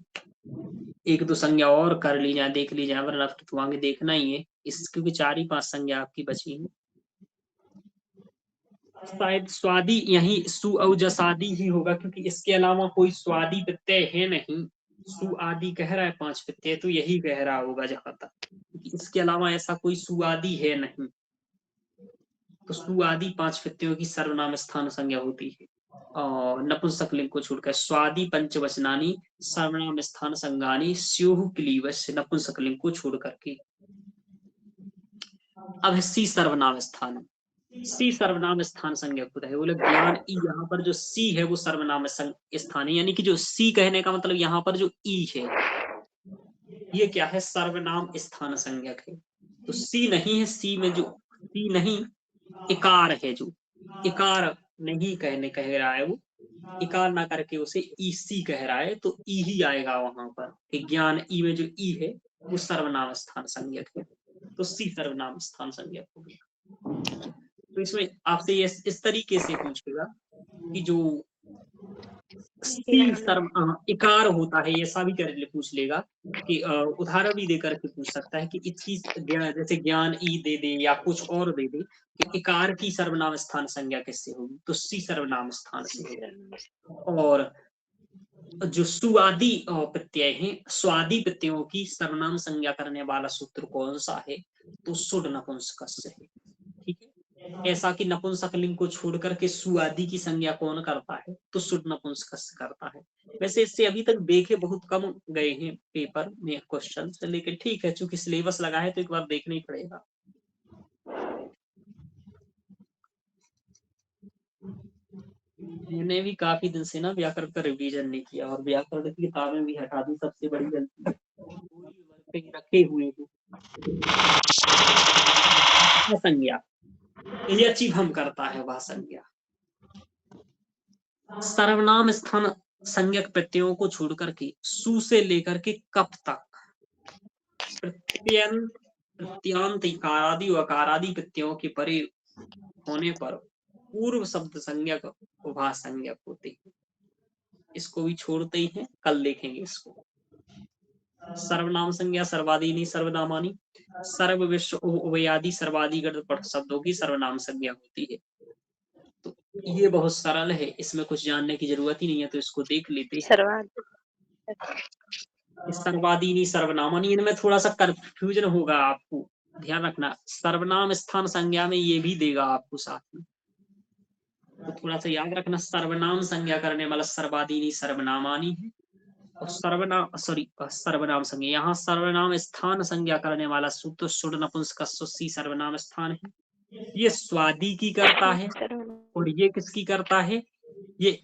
1-2 संज्ञा और कर ली जाए, देख ली जाए, वरना तो आगे देखना ही है इस, क्योंकि 4 ही 5 संज्ञा आपकी बची है। शायद स्वादी यही सु औजसादी ही होगा, क्योंकि इसके अलावा कोई स्वादी प्रत्यय है नहीं। सु आदि कह रहा है 5 प्रत्यय, तो यही कह रहा होगा जहां तक, क्योंकि इसके अलावा ऐसा कोई सुआदि है नहीं। तो सुआदि 5 प्रत्ययों की सर्वनाम स्थान संज्ञा होती है। और नपुंसकलिंग को छोड़कर स्वादि पंचवचनानी सर्वनाम स्थान संज्ञानी स्योहु क्लीवश, नपुंसकलिंग को छोड़ करके। अब है सी सर्वनाम स्थान। सी सर्वनाम स्थान संज्ञा होता है, बोले ज्ञान ई, यहाँ पर जो सी है वो सर्वनाम स्थान है, यानी कि जो सी कहने का मतलब यहाँ पर जो ई है ये क्या है, सर्वनाम स्थान संज्ञक है। तो सी नहीं है, सी में जो सी नहीं इकार है, जो इकार नहीं कह रहा है, वो इकार ना करके उसे ईसी कह रहा है, तो ई ही आएगा वहां पर कि ज्ञान ई में जो ई है वो सर्वनाम स्थान संज्ञक है, तो सी सर्वनाम स्थान संज्ञक होगा। तो इसमें आपसे ये इस तरीके से पूछेगा कि जो सी इकार होता है, ऐसा भी कर पूछ लेगा कि उदाहरण भी देकर के पूछ सकता है कि इसकी जैसे ज्ञान ई दे दे या कुछ और दे दे कि इकार की सर्वनाम स्थान संज्ञा किससे होगी, तो सी सर्वनाम स्थान से होगी। और जो सुआदि प्रत्यय हैं, स्वादि प्रत्ययों की सर्वनाम संज्ञा करने वाला सूत्र कौन सा है, तो सुड नपुंसकस्य है। ठीक है, ऐसा कि नपुंसक लिंग को छोड़ करके सुआदि की संज्ञा कौन करता है, तो सुड नपुंसकस्य करता है। वैसे इससे अभी तक देखे बहुत कम गए हैं पेपर में क्वेश्चन, लेकिन ठीक है, चूंकि सिलेबस लगा है तो एक बार देखना ही पड़ेगा। मैंने भी काफी दिन से ना व्याकरण का रिवीजन नहीं किया, और व्याकरण की किताबें भी हटा दी, सबसे बड़ी गलती रखे हुए हैं। संज्ञा ये अच्छी भ्रम करता है वह संज्ञा। सर्वनाम स्थान संज्ञक प्रत्ययों को छोड़ करके सु से लेकर के कप तक प्रत्यांत इकारादि अकारादि प्रत्ययों के परे होने पर पूर्व शब्द संज्ञक उपभा संज्ञक होते हैं। इसको भी छोड़ते ही हैं, कल देखेंगे इसको। सर्वनाम संज्ञा सर्वादीनी सर्वनामानी, सर्व विश्व उभयादि सर्वादिगत शब्दों की सर्वनाम संज्ञा होती है। तो ये बहुत सरल है, इसमें कुछ जानने की जरूरत ही नहीं है, तो इसको देख लेते हैं। सर्वादीनी सर्वनामानी, इनमें थोड़ा सा कंफ्यूजन होगा आपको, ध्यान रखना। सर्वनाम स्थान संज्ञा में ये भी देगा आपको साथ में, तो थोड़ा सा याद रखना। सर्वनाम संज्ञा करने वाला सर्वादीनी सर्वनामानी है, और सर्वनाम संज्ञा, यहाँ सर्वनाम स्थान संज्ञा करने वाला सूत्र सुड नपुंसकस्य सर्वनाम स्थान है। ये स्वादी की करता है, और ये किसकी करता है, ये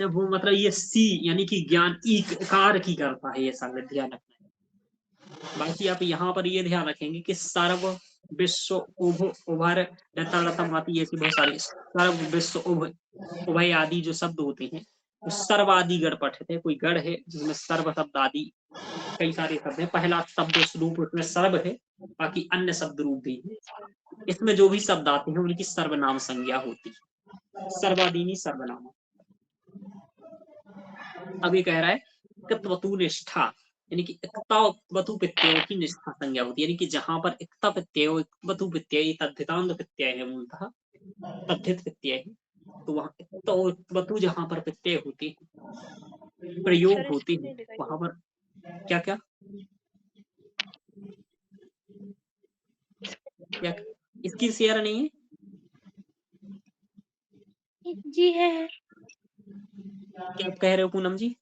वो मतलब ये सी यानी कि ज्ञान इकार की करता है, ये सारे ध्यान रखना है। बाकी आप यहाँ पर ये ध्यान रखेंगे कि सर्व विश्व उभर लतम आती, ऐसी बहुत सारी सर्व विश्व उभय आदि जो शब्द होते हैं, तो सर्व आदि गढ़ पठित है। कोई गढ़ है जिसमें सर्व शब्द आदि कई सारे शब्द है, पहला शब्द रूप उसमें सर्व है, बाकी अन्य शब्द रूप भी है। इसमें जो भी शब्द आते हैं उनकी सर्वनाम संज्ञा होती है, सर्वादीनी सर्वनाम। अब ये कह रहा है इक्तवतु निष्ठा, यानी कि इक्तवतु प्रत्ययों की निष्ठा संज्ञा होती है, यानी कि जहां पर इक्ता प्रत्यय इक्तवतु प्रत्यय तद्धितांत प्रत्यय है, मूलतः तद्धित प्रत्यय है, तो वहां इक्तवतु जहां पर प्रत्यय होते हैं, प्रयोग होते हैं, वहां पर क्या क्या क्या इसकी शेयर नहीं है जी है। क्या आप कह रहे हो पूनम जी?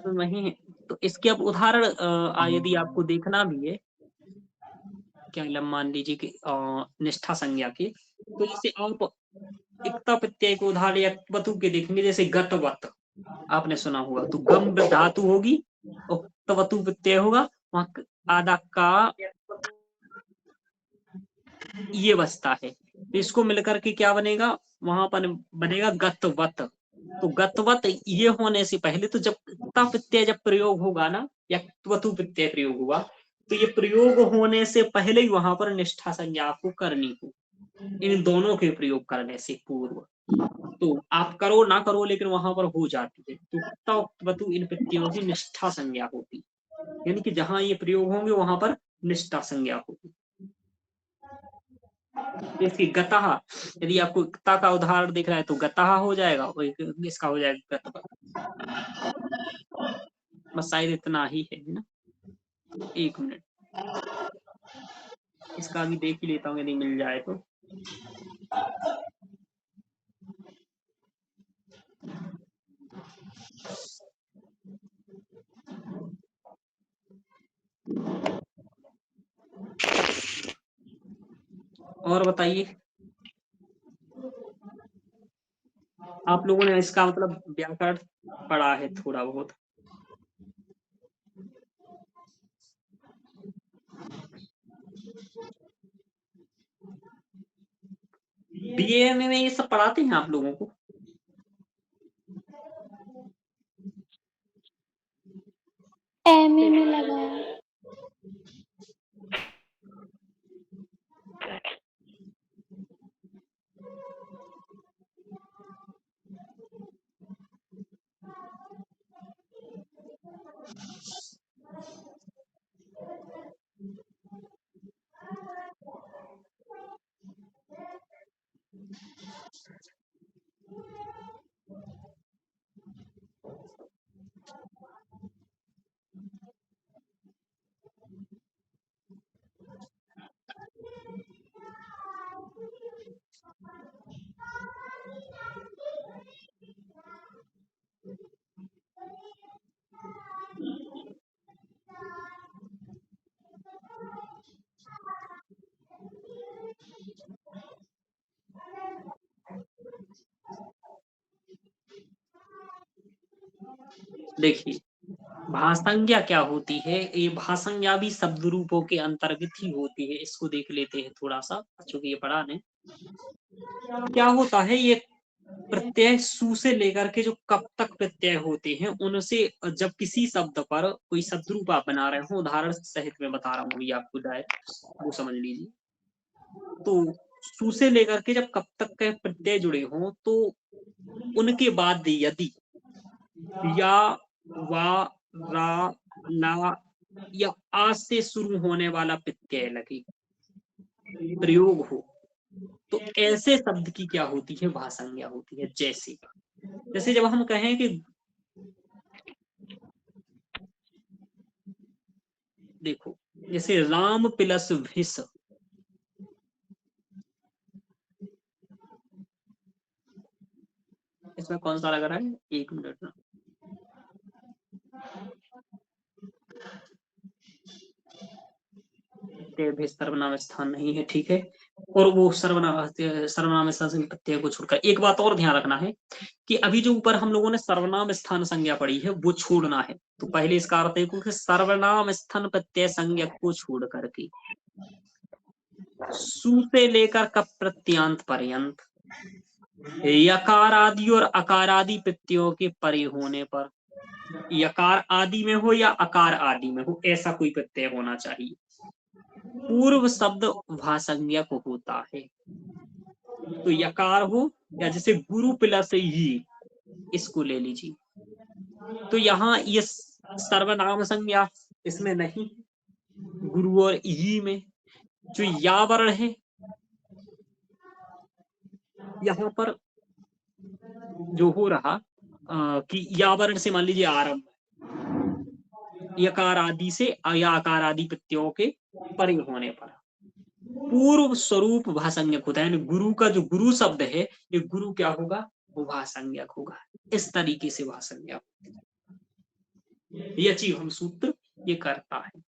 नहीं है, तो इसके अब उदाहरण यदि आपको देखना भी है, क्या मान लीजिए कि निष्ठा संज्ञा के, तो इसे आप इक्ता प्रत्यय को उदाहरण या वतु के देखेंगे, जैसे गतवत आपने सुना होगा, तो गम धातु होगी और तवतु प्रत्यय होगा, वहां आधा का ये बचता है, तो इसको मिलकर के क्या बनेगा, वहां पर बनेगा गतवत। तो गतवत ये होने से पहले, तो जब इक्ता प्रत्यय जब प्रयोग होगा ना, या वतु प्रत्यय प्रयोग हुआ, तो ये प्रयोग होने से पहले ही वहां पर निष्ठा संज्ञा आपको करनी हो, इन दोनों के प्रयोग करने से पूर्व। तो आप करो ना करो, लेकिन वहां पर हो जाती है, तो वतु इन प्रत्ययों की निष्ठा संज्ञा होती, यानी कि जहां ये प्रयोग होंगे वहां पर निष्ठा संज्ञा होगी। इसकी गतः, यदि आपको गता का उदाहरण दिख रहा है तो गतः हो जाएगा, और इसका हो जाएगा गतः। बस शायद इतना ही है ना। एक मिनट, इसका भी देख ही लेता हूँ यदि मिल जाए तो। और बताइए, आप लोगों ने इसका मतलब व्याकरण पढ़ा है थोड़ा बहुत? बीए में ये सब पढ़ाते हैं आप लोगों को? एमए में लगा है। देखिए, भाषांज्ञा क्या होती है? ये भाषांज्ञा भी शब्द रूपों के अंतर्गत ही होती है। इसको देख लेते हैं थोड़ा सा, चूंकि ये पढ़ा ने। क्या होता है, ये प्रत्यय सु से लेकर के जो कब तक प्रत्यय होते हैं, उनसे जब किसी शब्द पर कोई शब्द रूप आप बना रहे हो, उदाहरण सहित में बता रहा हूँ ये आपको, डायरेक्ट वो समझ लीजिए। तो सु से लेकर के जब कब तक के प्रत्यय जुड़े हों, तो उनके बाद यदि या, वा, रा, ला या आज से शुरू होने वाला प्रत्यय लगे, प्रयोग हो, तो ऐसे शब्द की क्या होती है? भाषांज्ञा होती है। जैसे जैसे जब हम कहें कि, देखो, जैसे राम प्लस भिस, इसमें कौन सा लग रहा है? एक मिनट ना, भी सर्वनाम स्थान नहीं है, ठीक है। और वो सर्वनाम स्थान से प्रत्यय को छोड़कर एक बात और ध्यान रखना है कि अभी जो ऊपर हम लोगों ने सर्वनाम स्थान संज्ञा पढ़ी है, वो छोड़ना है। तो पहले इसका अर्थ है कि सर्वनाम स्थान प्रत्यय संज्ञा को छोड़ करके सु से लेकर कप प्रत्यांत पर्यंत यकार आदि और अकार आदि प्रत्ययों के परे होने पर, यकार आदि में हो या अकार आदि में हो, ऐसा कोई प्रत्यय होना चाहिए, पूर्व शब्द भाषांज्ञा को होता है। तो यकार हो, या जैसे गुरु प्लस ही, इसको ले लीजिए। तो यहाँ ये सर्वनाम संज्ञा इसमें नहीं, गुरु और ई में जो या वर्ण है, यहाँ पर जो हो रहा कि या वर्ण से मान लीजिए आरंभ, यकार आदि से या आकार आदि प्रत्ययों के परे होने पर पूर्व स्वरूप भाषांज्ञक होता है। यानी गुरु का जो गुरु शब्द है, ये गुरु क्या होगा? वो भाषांज्ञक होगा। इस तरीके से भाषांज्ञक, ये चीज हम सूत्र ये करता है।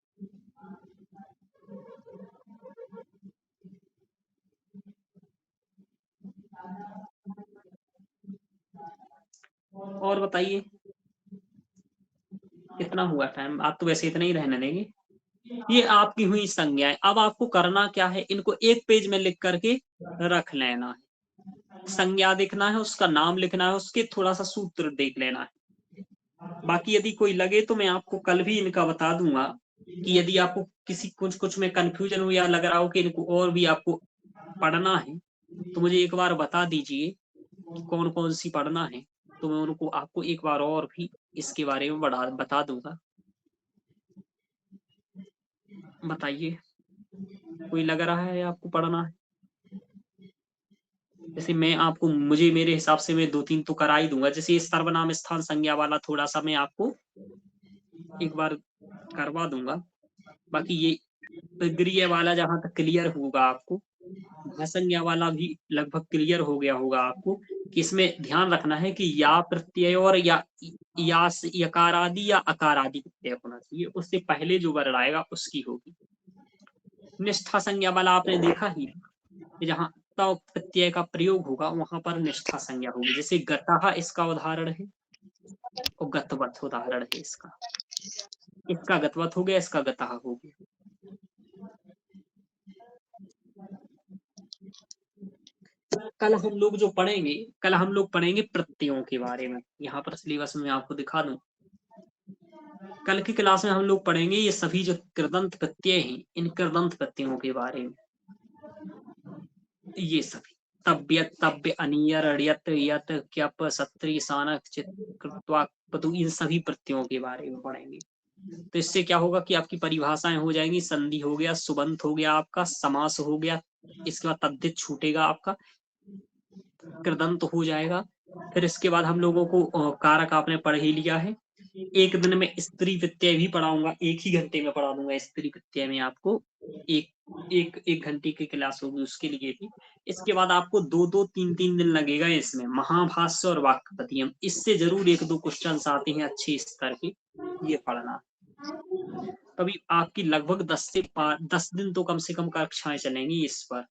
और बताइए, कितना हुआ टाइम? आप तो वैसे इतना ही रहने देंगे। ये आपकी हुई संज्ञाएं। अब आपको करना क्या है, इनको एक पेज में लिख करके रख लेना है। संज्ञा देखना है, उसका नाम लिखना है, उसके थोड़ा सा सूत्र देख लेना है। बाकी यदि कोई लगे तो मैं आपको कल भी इनका बता दूंगा कि यदि आपको किसी कुछ में कंफ्यूजन हो या लग रहा हो कि इनको और भी आपको पढ़ना है, तो मुझे एक बार बता दीजिए कि कौन कौन सी पढ़ना है, तो मैं उनको आपको एक बार और भी इसके बारे में बता दूंगा। बताइए, कोई लग रहा है आपको पढ़ना है? जैसे मैं आपको मुझे मेरे हिसाब से मैं 2-3 तो करा ही दूंगा। जैसे सर्वनाम स्थान संज्ञा वाला थोड़ा सा मैं आपको एक बार करवा दूंगा। बाकी ये गृह वाला जहां तक क्लियर होगा आपको, भाषंज्ञा वाला भी लगभग क्लियर हो गया होगा आपको कि इसमें ध्यान रखना है कि या प्रत्यय और या से यकार आदि या अकार आदि प्रत्यय होना चाहिए, उससे पहले जो वर्ण आएगा उसकी होगी। निष्ठा संज्ञा वाला आपने देखा ही, जहां त प्रत्यय का प्रयोग होगा वहां पर निष्ठा संज्ञा होगी। जैसे गतः इसका उदाहरण है और गतवत उदाहरण है इसका। इसका गतवत हो गया, इसका गतः हो गया। कल हम लोग पढ़ेंगे प्रत्ययों के बारे में। यहाँ पर सिलेबस में आपको दिखा दूं, कल की क्लास में हम लोग पढ़ेंगे ये सभी जो कृदंत प्रत्यय हैं, इन कृदंत प्रत्ययों के बारे में। ये सभी तव्य, तव्य, अनियर, अड़यत, यत, क्यप, सत्री, सानक, चित, कृत्वा, पतु, इन सभी प्रत्ययों के बारे में पढ़ेंगे। तो इससे क्या होगा कि आपकी परिभाषाएं हो जाएंगी। संधि हो गया, सुबंत हो गया, आपका समास हो गया, इसके बाद तद्धित छूटेगा, आपका कृदंत हो जाएगा। फिर इसके बाद हम लोगों को कारक आपने पढ़ ही लिया है। एक दिन में स्त्री प्रत्यय भी पढ़ाऊंगा, एक ही घंटे में पढ़ा दूंगा स्त्री प्रत्यय में आपको। एक घंटे की क्लास होगी उसके लिए भी। इसके बाद आपको 2-3 दिन लगेगा इसमें, महाभाष्य और वाक्पतियम। इससे जरूर 1-2 क्वेश्चन आते हैं अच्छे स्तर के, ये पढ़ना। तभी आपकी लगभग 10 दिन तो कम से कम कक्षाएं चलेंगी इस पर।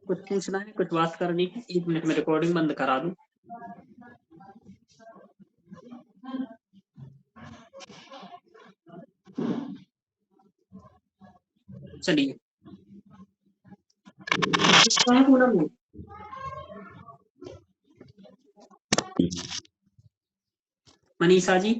कुछ पूछना है, कुछ बात करनी है? 1 मिनट में रिकॉर्डिंग बंद करा दूं। चलिए, मनीषा जी।